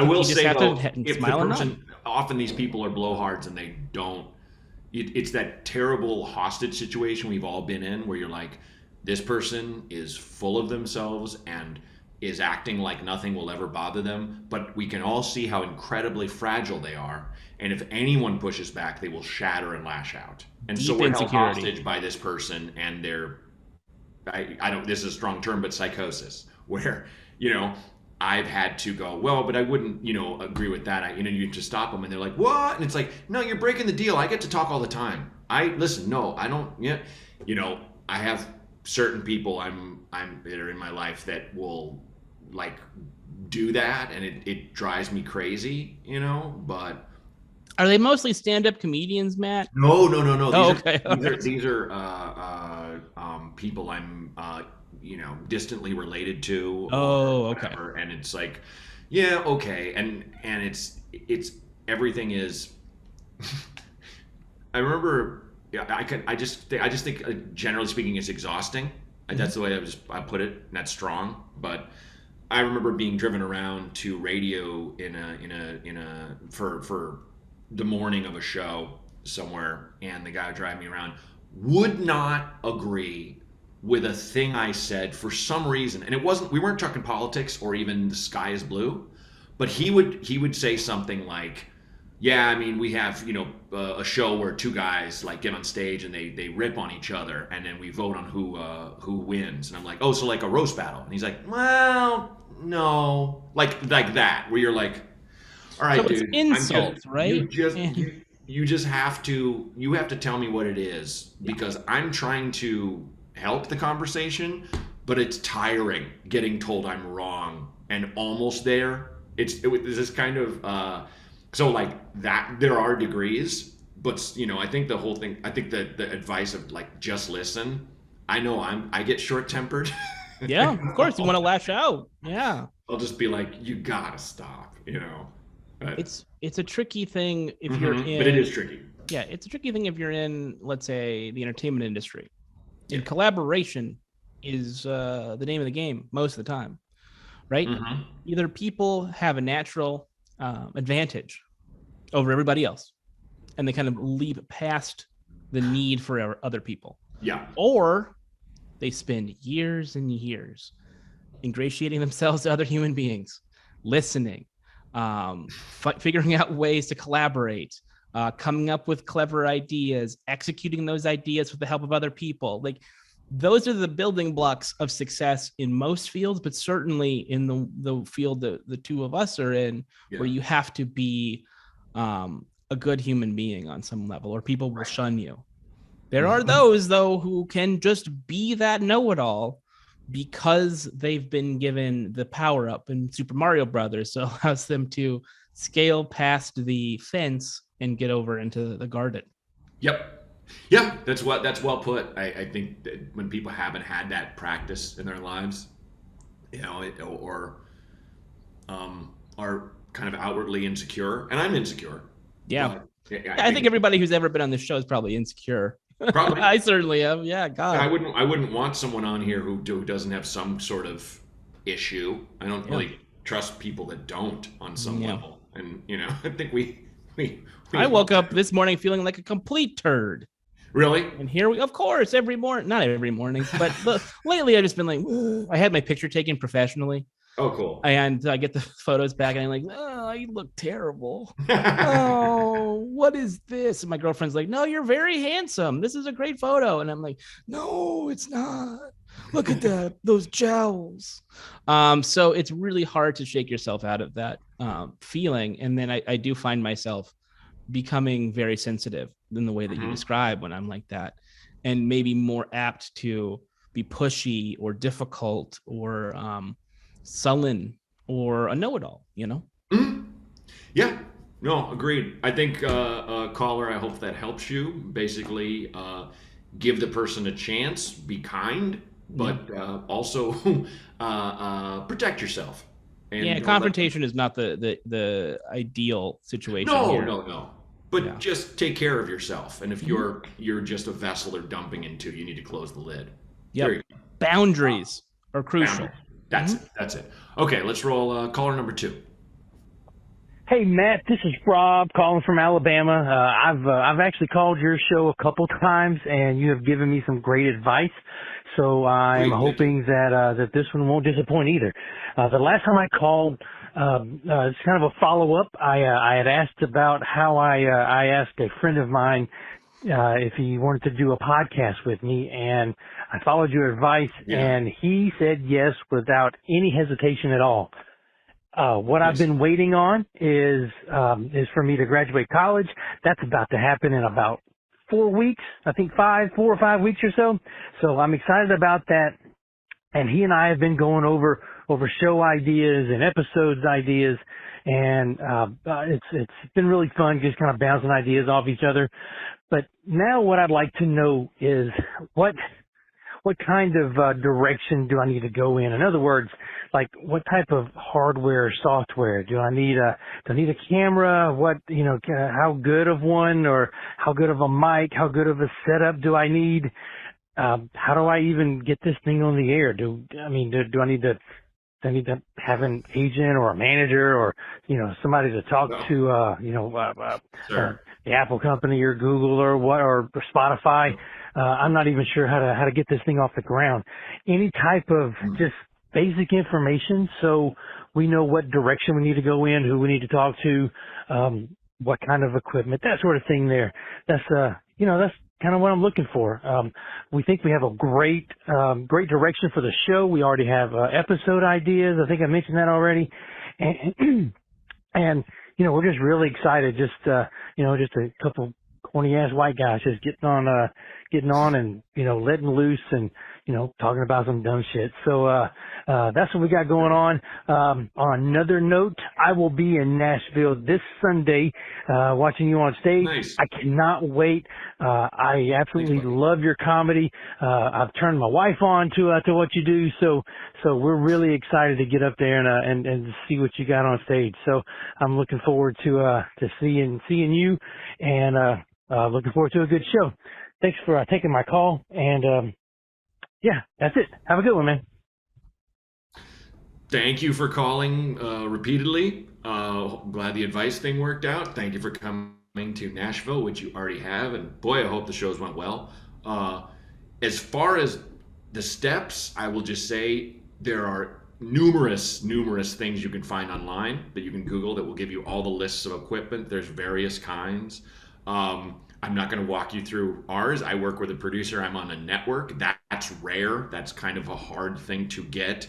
will say, though, if the person, often these people are blowhards and they don't. It's that terrible hostage situation we've all been in, where you're like, this person is full of themselves and is acting like nothing will ever bother them, but we can all see how incredibly fragile they are, and if anyone pushes back, they will shatter and lash out. And so we're held hostage by this person and their, I don't, this is a strong term, but psychosis, where, I've had to go, well, but I wouldn't, agree with that. You just stop them and they're like, what? And it's like, no, you're breaking the deal. I get to talk all the time. I don't, I have certain people that are in my life that will like do that, and it drives me crazy, but. Are they mostly stand-up comedians, Matt? No. These are people I'm, distantly related to. Oh, okay. Whatever. And it's like, yeah, okay. And it's everything is. I remember yeah, I just think generally speaking, it's exhausting. That's the way I put it. And that's strong, but I remember being driven around to radio for the morning of a show somewhere, and the guy driving me around would not agree with a thing I said for some reason. And we weren't talking politics or even the sky is blue, but he would say something like, yeah, I mean, we have, a show where two guys like get on stage and they rip on each other, and then we vote on who wins. And I'm like, oh, so like a roast battle? And he's like, well, no, like that, where you're like, all right, so dude, it's insults, right? You just have to tell me what it is, because I'm trying to help the conversation, but it's tiring getting told I'm wrong and almost there. It's this kind of so like that. There are degrees, but I think the whole thing. I think that the advice of like just listen. I know I get short tempered. Yeah, of course you want to lash out. Yeah, I'll just be like, you gotta stop. It's a tricky thing if you're in. But it is tricky. Yeah, it's a tricky thing if you're in, let's say, the entertainment industry. Yeah. And collaboration is the name of the game most of the time, right? Mm-hmm. Either people have a natural advantage over everybody else, and they kind of leap past the need for other people. Yeah. Or they spend years and years ingratiating themselves to other human beings, listening, figuring out ways to collaborate, coming up with clever ideas, executing those ideas with the help of other people. Like, those are the building blocks of success in most fields, but certainly in the field that the two of us are in, where you have to be a good human being on some level, or people will shun you. There are those, though, who can just be that know-it-all because they've been given the power-up in Super Mario Brothers, so it allows them to scale past the fence and get over into the garden. Yep. Yeah, that's well put. I think that when people haven't had that practice in their lives, or are kind of outwardly insecure, and I'm insecure. Yeah. I think everybody who's ever been on this show is probably insecure. Probably. I certainly am. Yeah, God. I wouldn't want someone on here who doesn't have some sort of issue. I don't really trust people that don't on some level. And I think we I woke up this morning feeling like a complete turd. Really? And here of course, every morning, not every morning, but lately I've just been like, I had my picture taken professionally. Oh, cool. And I get the photos back, and I'm like, oh, you look terrible. Oh, what is this? And my girlfriend's like, no, you're very handsome. This is a great photo. And I'm like, no, it's not. Look at that, those jowls. So it's really hard to shake yourself out of that feeling. And then I do find myself becoming very sensitive in the way that you describe when I'm like that, and maybe more apt to be pushy or difficult or sullen or a know-it-all, Yeah, no, agreed. I think caller, I hope that helps you. Basically, give the person a chance, be kind, but also protect yourself. And, confrontation is not the ideal situation. No. But just take care of yourself. And if you're just a vessel they're dumping into, you need to close the lid. Yeah. Boundaries are crucial. That's it. Okay, let's roll caller number 2. Hey, Matt, this is Rob calling from Alabama. I've actually called your show a couple times, and you have given me some great advice. So I'm hoping that this one won't disappoint either. The last time I called, it's kind of a follow-up. I had asked about how I asked a friend of mine if he wanted to do a podcast with me, and I followed your advice, and he said yes without any hesitation at all. What I've been waiting on is for me to graduate college. That's about to happen in about 4 weeks, I think 4 or 5 weeks or so. So I'm excited about that. And he and I have been going over show ideas and episodes ideas. And, it's been really fun just kind of bouncing ideas off each other. But now what I'd like to know is what what kind of direction do I need to go in? In other words, like what type of hardware or software do I need? Do I need a camera? What, how good of one, or how good of a mic? How good of a setup do I need? How do I even get this thing on the air? Do I need to have an agent or a manager or, somebody to talk to, Sure. the Apple company or Google or what, or Spotify? I'm not even sure how to get this thing off the ground. Any type of just basic information so we know what direction we need to go in, who we need to talk to, what kind of equipment, that sort of thing there. That's kind of what I'm looking for. We think we have a great direction for the show. We already have episode ideas. I think I mentioned that already. And we're just really excited. Just a couple corny ass white guys just getting on and, letting loose and, talking about some dumb shit. So, that's what we got going on. On another note, I will be in Nashville this Sunday, watching you on stage. Nice. I cannot wait. I absolutely love your comedy. I've turned my wife on to what you do. So we're really excited to get up there and see what you got on stage. So I'm looking forward to seeing you, and looking forward to a good show. Thanks for taking my call, and yeah, that's it. Have a good one, man. Thank you for calling repeatedly. Glad the advice thing worked out. Thank you for coming to Nashville, which you already have. And boy, I hope the shows went well. As far as the steps, I will just say there are numerous things you can find online that you can Google that will give you all the lists of equipment. There's various kinds. I'm not going to walk you through ours. I work with a producer. I'm on a network. That's rare. That's kind of a hard thing to get.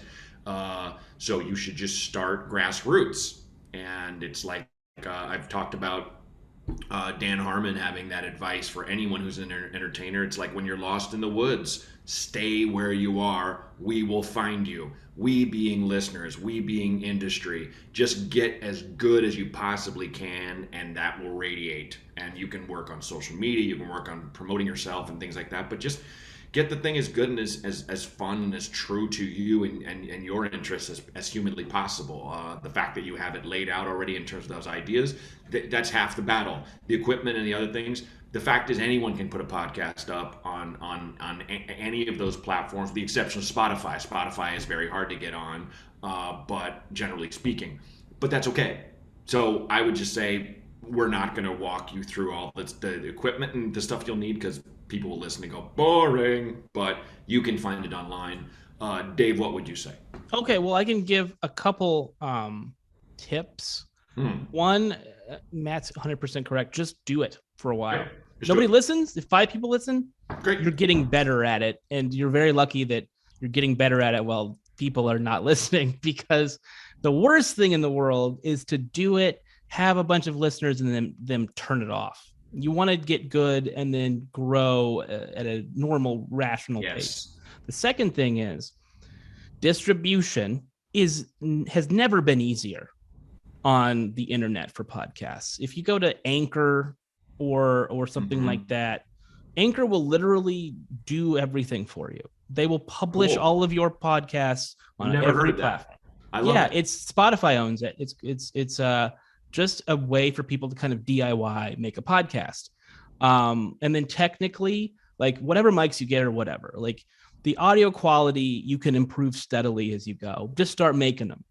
So you should just start grassroots. And it's like I've talked about Dan Harmon having that advice for anyone who's an entertainer. It's like when you're lost in the woods, stay where you are. We will find you. We being listeners, we being industry, just get as good as you possibly can, and that will radiate. And you can work on social media, you can work on promoting yourself and things like that, but just get the thing as good and as fun and as true to you and your interests as humanly possible. The fact that you have it laid out already in terms of those ideas, that's half the battle. The equipment and the other things, the fact is anyone can put a podcast up on any of those platforms, with the exception of Spotify. Spotify is very hard to get on, but generally speaking, but that's okay. So I would just say we're not going to walk you through all the equipment and the stuff you'll need, because people will listen and go, boring, but you can find it online. Dave, what would you say? Okay, well, I can give a couple tips. One, Matt's 100% correct. Just do it for a while. Nobody listens. If 5 people listen, great. You're getting better at it. And you're very lucky that you're getting better at it while people are not listening, because the worst thing in the world is to do it, have a bunch of listeners, and then them turn it off. You want to get good and then grow at a normal, rational pace. The second thing is distribution has never been easier on the internet for podcasts. If you go to Anchor or something like that, Anchor will literally do everything for you. They will publish all of your podcasts on every platform. I love it. It's Spotify owns it. It's just a way for people to kind of DIY make a podcast. And then technically, like whatever mics you get or whatever, like the audio quality, you can improve steadily as you go. Just start making them.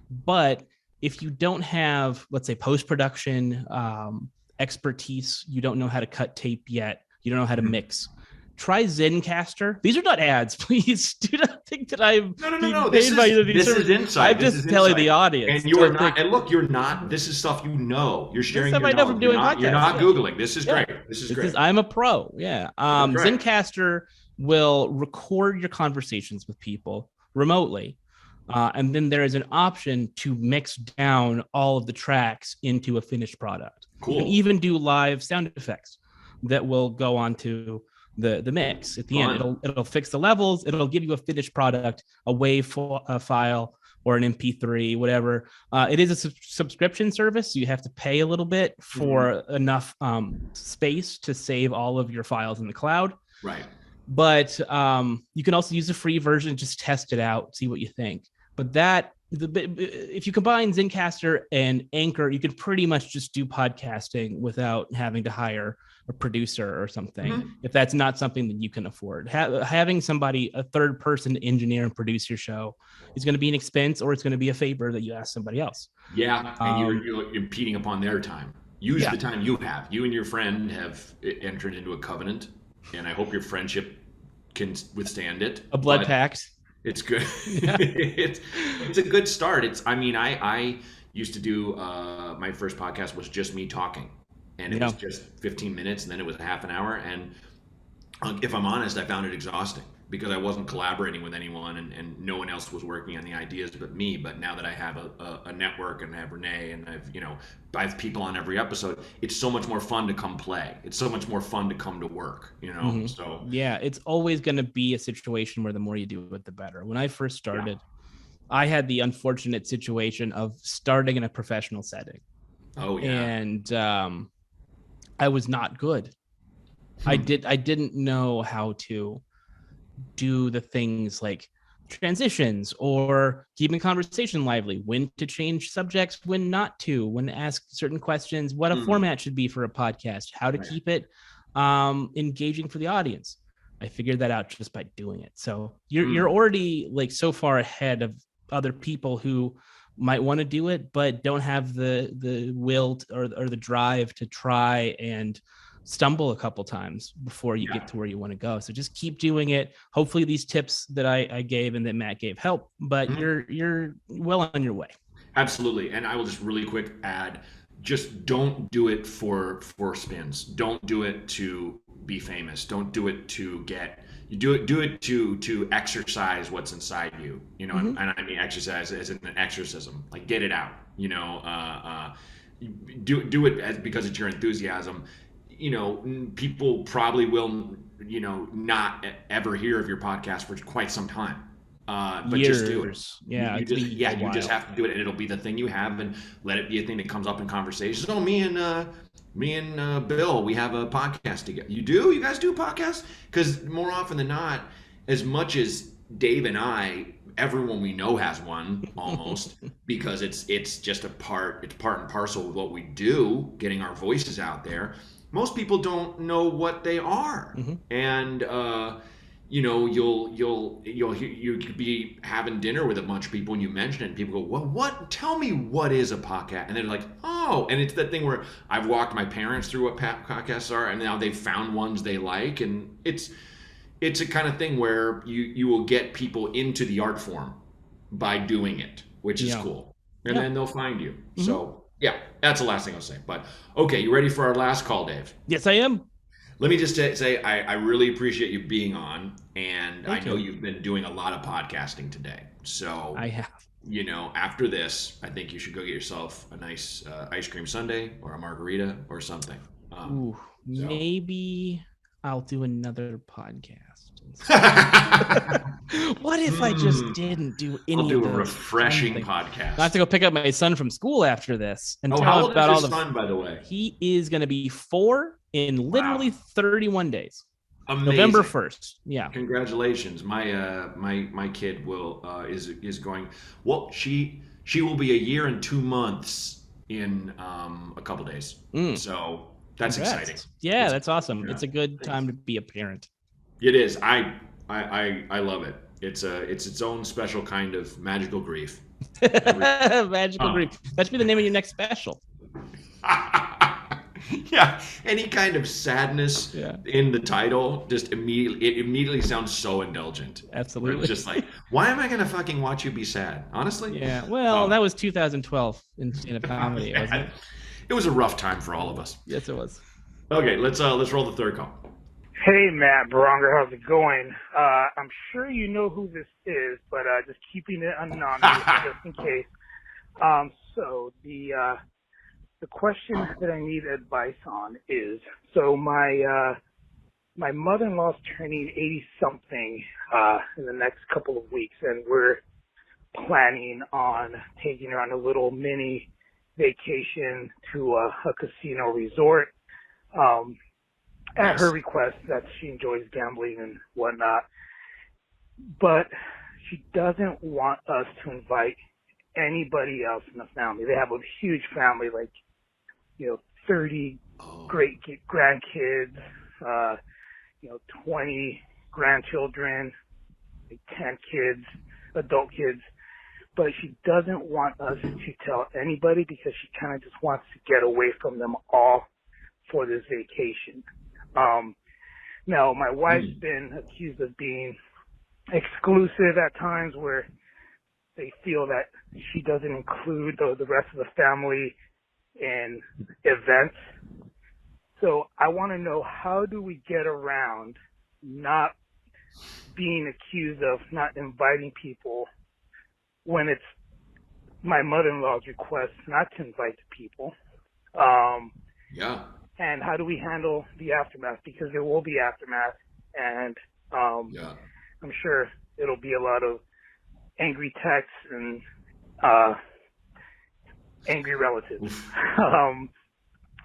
But if you don't have, let's say, post-production expertise, you don't know how to cut tape yet, you don't know how to mix, try Zencastr. These are not ads, please. Do not think that I'm no. This is insight. I'm just telling the audience. And you are not. And look, you're not. This is stuff you know. You're sharing your knowledge. I know from doing podcasts. You're not Googling. This is great. This is great. I'm a pro. Yeah. Zencastr will record your conversations with people remotely. And then there is an option to mix down all of the tracks into a finished product. Cool. You can even do live sound effects that will go onto the mix at the end. It'll fix the levels. It'll give you a finished product, a WAV file or an MP3, whatever. It is a subscription service, so you have to pay a little bit for enough space to save all of your files in the cloud. Right. But you can also use the free version, just test it out, see what you think. But if you combine Zencastr and Anchor, you can pretty much just do podcasting without having to hire a producer or something. Mm-hmm. If that's not something that you can afford, having somebody, a third person engineer and produce your show is going to be an expense, or it's going to be a favor that you ask somebody else. Yeah, and you're impeding upon their time. Use the time you have. You and your friend have entered into a covenant, and I hope your friendship can withstand it. A blood pact. It's good. Yeah. it's a good start. I used to do my first podcast was just me talking, and it was just 15 minutes, and then it was a half an hour. And if I'm honest, I found it exhausting because I wasn't collaborating with anyone, and no one else was working on the ideas but me. But now that I have a network, and I have Renee, and I have people on every episode, it's so much more fun to come play. It's so much more fun to come to work, Mm-hmm. So yeah, it's always going to be a situation where the more you do it, the better. When I first started, I had the unfortunate situation of starting in a professional setting. Oh yeah. And I was not good. I didn't know how to do the things like transitions or keeping conversation lively, when to change subjects, when not to, when to ask certain questions, what a format should be for a podcast, how to keep it engaging for the audience. I figured that out just by doing it. So you're already like so far ahead of other people who might want to do it but don't have the will or the drive to try and stumble a couple times before you get to where you want to go. So just keep doing it. Hopefully these tips that I gave and that Matt gave help, but you're well on your way. Absolutely. And I will just really quick add, just don't do it for spins. Don't do it to be famous. Don't do it to do it to exercise what's inside you, and I mean exercise as in an exorcism, like get it out, do it because it's your enthusiasm. People probably will, not ever hear of your podcast for quite some time. But years. Just do it. Yeah. You just have to do it, and it'll be the thing you have, and let it be a thing that comes up in conversations. Oh, me and Bill, we have a podcast together. You do? You guys do podcasts? Because more often than not, as much as Dave and I, everyone we know has one almost, because it's just part and parcel of what we do, getting our voices out there. Most people don't know what they are, and you could be having dinner with a bunch of people and you mention it, and people go, well, what? Tell me, what is a podcast? And they're like, oh, and it's that thing where I've walked my parents through what podcasts are, and now they've found ones they like, and it's a kind of thing where you will get people into the art form by doing it, which is cool, and then they'll find you. So. Yeah, that's the last thing I'll say. But okay, you ready for our last call, Dave? Yes, I am. Let me just say I really appreciate you being on, and I know you've been doing a lot of podcasting today. So I have. After this, I think you should go get yourself a nice ice cream sundae or a margarita or something. Maybe I'll do another podcast. What if I just didn't do any? I'll do of a those refreshing podcast. I have to go pick up my son from school after this and tell how him old about is all your the son, by the way? He is going to be 4 in literally 31 days. Amazing. November 1st. Yeah. Congratulations. My kid will is going. Well, she will be a year and 2 months in a couple days. So that's exciting. Yeah, that's awesome. Yeah. It's a good time to be a parent. It is. I love it. It's its own special kind of magical grief. Magical grief. That should be the name of your next special. Yeah, any kind of sadness in the title it immediately sounds so indulgent. Absolutely. It's just like, why am I gonna fucking watch you be sad? Honestly. Yeah. Well, that was 2012 in a comedy, wasn't it? It was a rough time for all of us. Yes, it was. Okay, let's roll the third call. Hey, Matt Braunger, how's it going? I'm sure you know who this is, but just keeping it anonymous just in case. So the question that I need advice on is, so my mother-in-law's turning 80-something in the next couple of weeks, and we're planning on taking her on a little mini vacation to a casino resort. at her Nice. request, that she enjoys gambling and whatnot. But she doesn't want us to invite anybody else in the family. They have a huge family, like, 30 great grandkids, 20 grandchildren, like 10 kids, adult kids. But she doesn't want us to tell anybody because she kind of just wants to get away from them all for this vacation. Now, my wife's been accused of being exclusive at times where they feel that she doesn't include the rest of the family in events. So I want to know, how do we get around not being accused of not inviting people when it's my mother-in-law's request not to invite the people? Yeah. And how do we handle the aftermath? Because there will be aftermath, and I'm sure it'll be a lot of angry texts and angry relatives.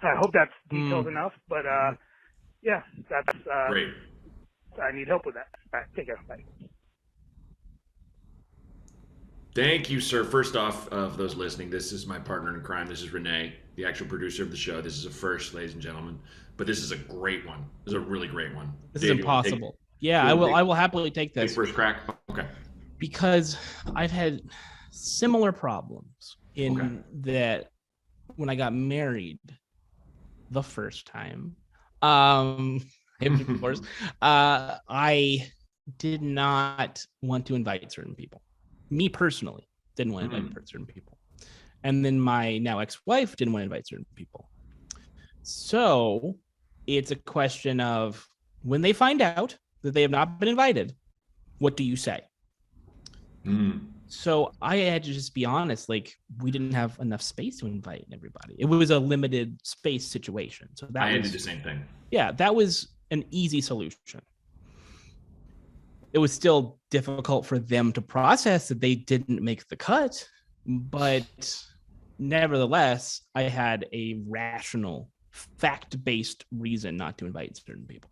I hope that's detailed enough, but yeah, that's Great. I need help with that. All right, take care. Bye. Thank you, sir. First off, of those listening, this is my partner in crime. This is Renee, the actual producer of the show. This is a first, ladies and gentlemen. But this is a great one. This is a really great one. This Dave, is you wanna take- impossible. Yeah, I will happily take Take this first crack. Okay. because I've had similar problems in that when I got married the first time, of course, I did not want to invite certain people. Me personally didn't want to invite certain people. And then my now ex-wife didn't want to invite certain people. So it's a question of, when they find out that they have not been invited, what do you say? So I had to just be honest, like, we didn't have enough space to invite everybody. It was a limited space situation. So that I did the same thing. Yeah, that was an easy solution. It was still difficult for them to process that they didn't make the cut, but nevertheless, I had a rational, fact-based reason not to invite certain people.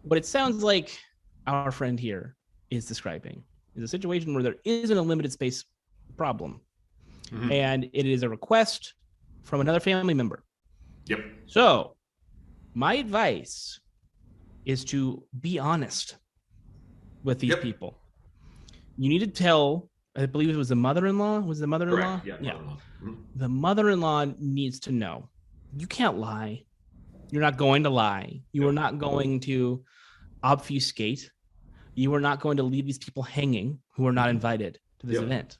What it sounds like our friend here is describing is a situation where there isn't a limited space problem, and it is a request from another family member. Yep. So my advice is to be honest with these people. You need to tell, I believe it was the mother-in-law. Was the mother-in-law? Correct. Yeah. Mother-in-law. The mother-in-law needs to know. You can't lie. You're not going to lie. You are not going to obfuscate. You are not going to leave these people hanging who are not invited to this event.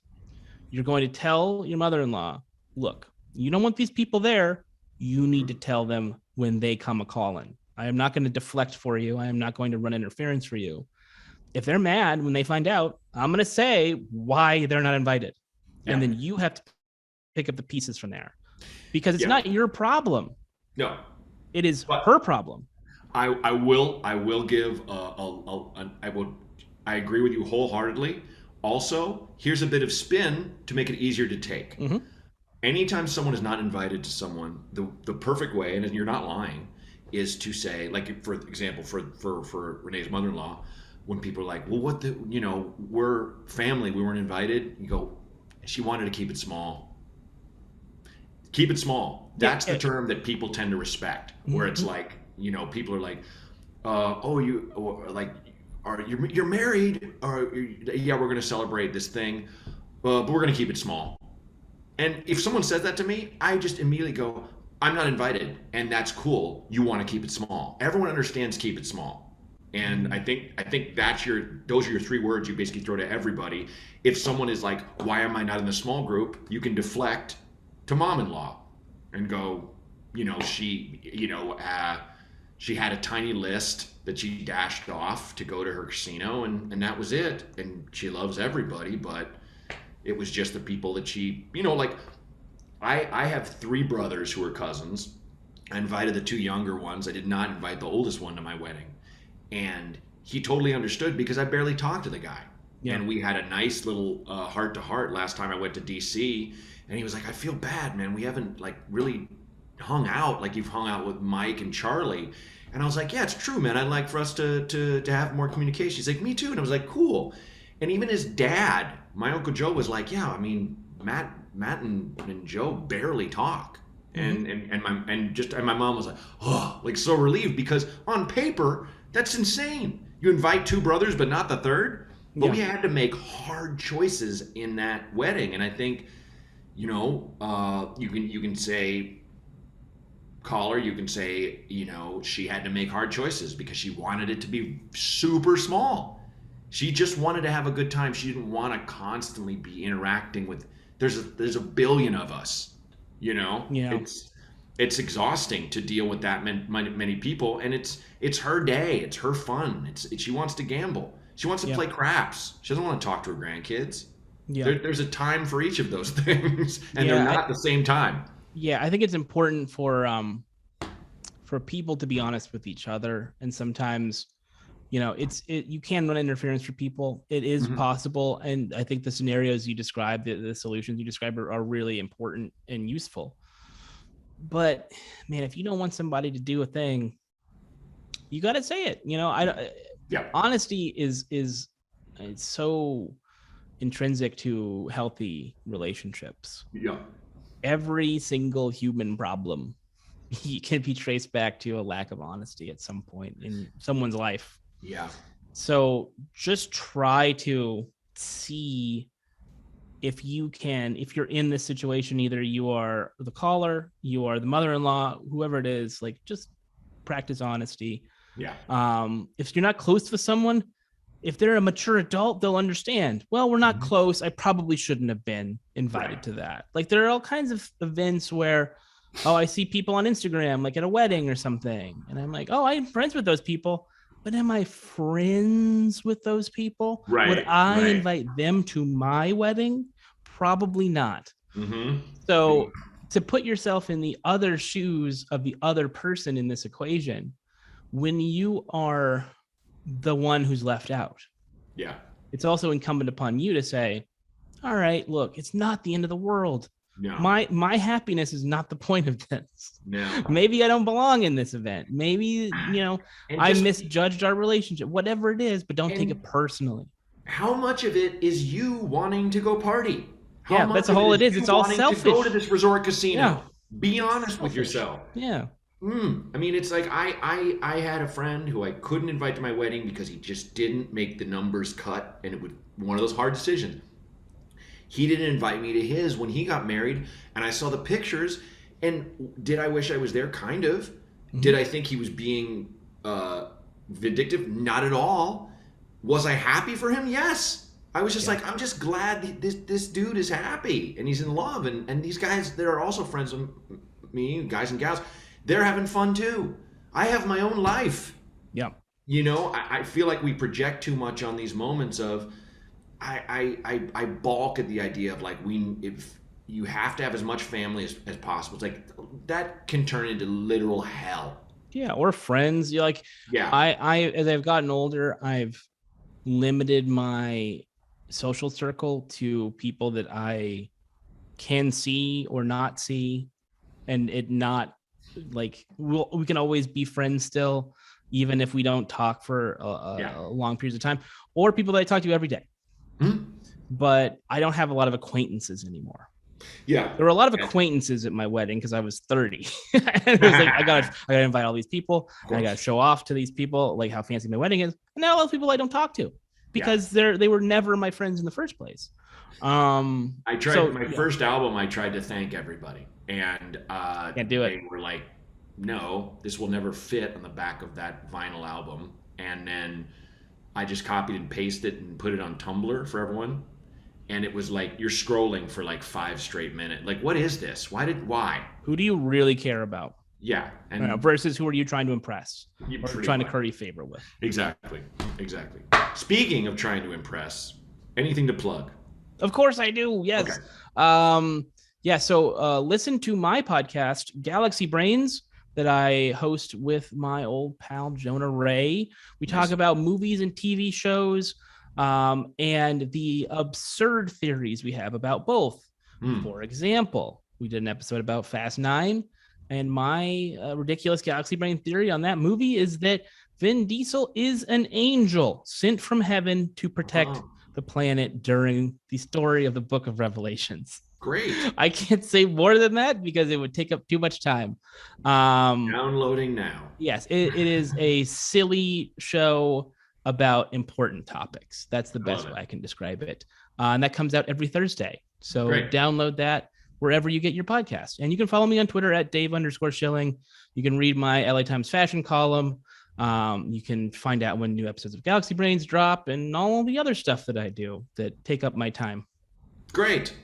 You're going to tell your mother-in-law, look, you don't want these people there. You need to tell them when they come a-calling. I am not going to deflect for you. I am not going to run interference for you. If they're mad when they find out, I'm going to say why they're not invited. And then you have to pick up the pieces from there, because it's not your problem. No, it is her problem. I will give I agree with you wholeheartedly. Also, here's a bit of spin to make it easier to take. Anytime someone is not invited to someone, the perfect way, and you're not lying, is to say, like, for example, for Renee's mother-in-law, when people are like, well, we're family, we weren't invited. You go, she wanted to keep it small. Keep it small. That's the term that people tend to respect, where it's like, people are like, you're married, or we're going to celebrate this thing, but we're going to keep it small. And if someone says that to me, I just immediately go, I'm not invited, and that's cool. You want to keep it small. Everyone understands keep it small. And I think those are your three words you basically throw to everybody. If someone is like, why am I not in the small group? You can deflect to mom-in-law and go, she had a tiny list that she dashed off to go to her casino, and that was it. And she loves everybody, but it was just the people that she, like, I have three brothers who are cousins. I invited the two younger ones. I did not invite the oldest one to my wedding. And he totally understood because I barely talked to the guy. Yeah. And we had a nice little heart-to-heart last time I went to D.C. And he was like, I feel bad, man. We haven't, like, really hung out like you've hung out with Mike and Charlie. And I was like, yeah, it's true, man. I'd like for us to have more communication. He's like, me too. And I was like, cool. And even his dad, my Uncle Joe, was like, yeah, I mean, Matt and Joe barely talk. And my mom was like, oh, like so relieved, because on paper, that's insane. You invite two brothers, but not the third. But we had to make hard choices in that wedding. And I think, you can say, caller, you can say, she had to make hard choices because she wanted it to be super small. She just wanted to have a good time. She didn't want to constantly be interacting with, there's a billion of us, it's exhausting to deal with that many people. And it's her day. It's her fun. She wants to gamble. She wants to play craps. She doesn't want to talk to her grandkids. Yeah. There's a time for each of those things, and they're not the same time. Yeah, I think it's important for people to be honest with each other, and sometimes, you can run interference for people. It is possible, and I think the scenarios you described, the solutions you described, are really important and useful. But man, if you don't want somebody to do a thing, you got to say it. Honesty is it's so intrinsic to healthy relationships. Yeah. Every single human problem can be traced back to a lack of honesty at some point in someone's life. Yeah. So just try to see if you're in this situation, either you are the caller, you are the mother-in-law, whoever it is, like just practice honesty. Yeah. If you're not close with someone, if they're a mature adult, they'll understand. Well, we're not close. I probably shouldn't have been invited to that. Like there are all kinds of events where, I see people on Instagram, like at a wedding or something. And I'm like, I'm friends with those people, but am I friends with those people? Right. Would I invite them to my wedding? Probably not. So to put yourself in the other shoes of the other person in this equation, when you are the one who's left out, it's also incumbent upon you to say, all right, look, it's not the end of the world. No. My happiness is not the point of this. No. Maybe I don't belong in this event. Maybe, I misjudged our relationship, whatever it is, but don't take it personally. How much of it is you wanting to go party? That's all it is. It's all selfish. To go to this resort casino. Yeah. Be honest with yourself. Yeah. I mean, it's like I had a friend who I couldn't invite to my wedding because he just didn't make the numbers cut, and it was one of those hard decisions. He didn't invite me to his when he got married, and I saw the pictures, and did I wish I was there? Kind of. Did I think he was being vindictive? Not at all. Was I happy for him? Yes. I was just like, I'm just glad this dude is happy, and he's in love, and these guys that are also friends with me, guys and gals, they're having fun too. I have my own life. Yeah. I feel like we project too much on these moments of, I balk at the idea of like, if you have to have as much family as possible. It's like that can turn into literal hell. Yeah. Or friends. You're like, I as I've gotten older, I've limited my social circle to people that I can see or not see, and it not like we can always be friends still, even if we don't talk for long periods of time, or people that I talk to every day. But I don't have a lot of acquaintances anymore. Yeah, there were a lot of acquaintances at my wedding because I was 30. And it was like I gotta invite all these people, and I gotta show off to these people like how fancy my wedding is. And now all those people I don't talk to because they were never my friends in the first place. I tried first album. I tried to thank everybody, and can't do it. They were like, "No, this will never fit on the back of that vinyl album." And then I just copied and pasted it and put it on Tumblr for everyone. And it was like you're scrolling for like 5 straight minutes. Like, what is this? Why? Who do you really care about? Yeah, and versus who are you trying to impress or trying to curry favor with? Exactly. Speaking of trying to impress, anything to plug? Of course I do. Yes. Okay. So listen to my podcast, Galaxy Brains, that I host with my old pal Jonah Ray. We talk about movies and TV shows, and the absurd theories we have about both. For example, we did an episode about Fast 9. And my ridiculous galaxy brain theory on that movie is that Vin Diesel is an angel sent from heaven to protect the planet during the story of the Book of Revelations. Great. I can't say more than that because it would take up too much time. Downloading now. Yes, it is a silly show about important topics. That's the best way I can describe it. And that comes out every Thursday. So download that wherever you get your podcast. And you can follow me on Twitter at Dave_Schilling. You can read my LA Times fashion column. You can find out when new episodes of Galaxy Brains drop and all the other stuff that I do that take up my time. Great.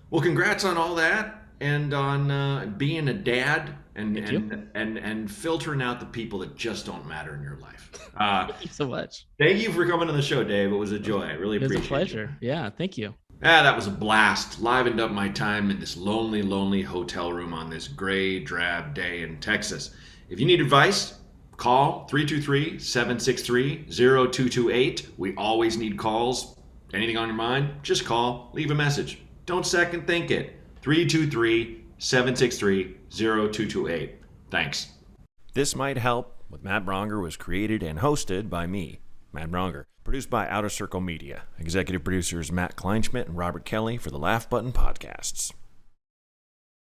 Well, congrats on all that and on being a dad and filtering out the people that just don't matter in your life. Thank you so much. Thank you for coming on the show, Dave. It was a joy. I really appreciate it. It was a pleasure. Yeah, thank you. That was a blast. Livened up my time in this lonely, lonely hotel room on this gray, drab day in Texas. If you need advice, call 323-763-0228. We always need calls. Anything on your mind, just call, leave a message. Don't second think it. 323-763-0228. Thanks. This Might Help with Matt Braunger was created and hosted by me, Matt Braunger. Produced by Outer Circle Media. Executive producers Matt Kleinschmidt and Robert Kelly for the Laugh Button Podcasts.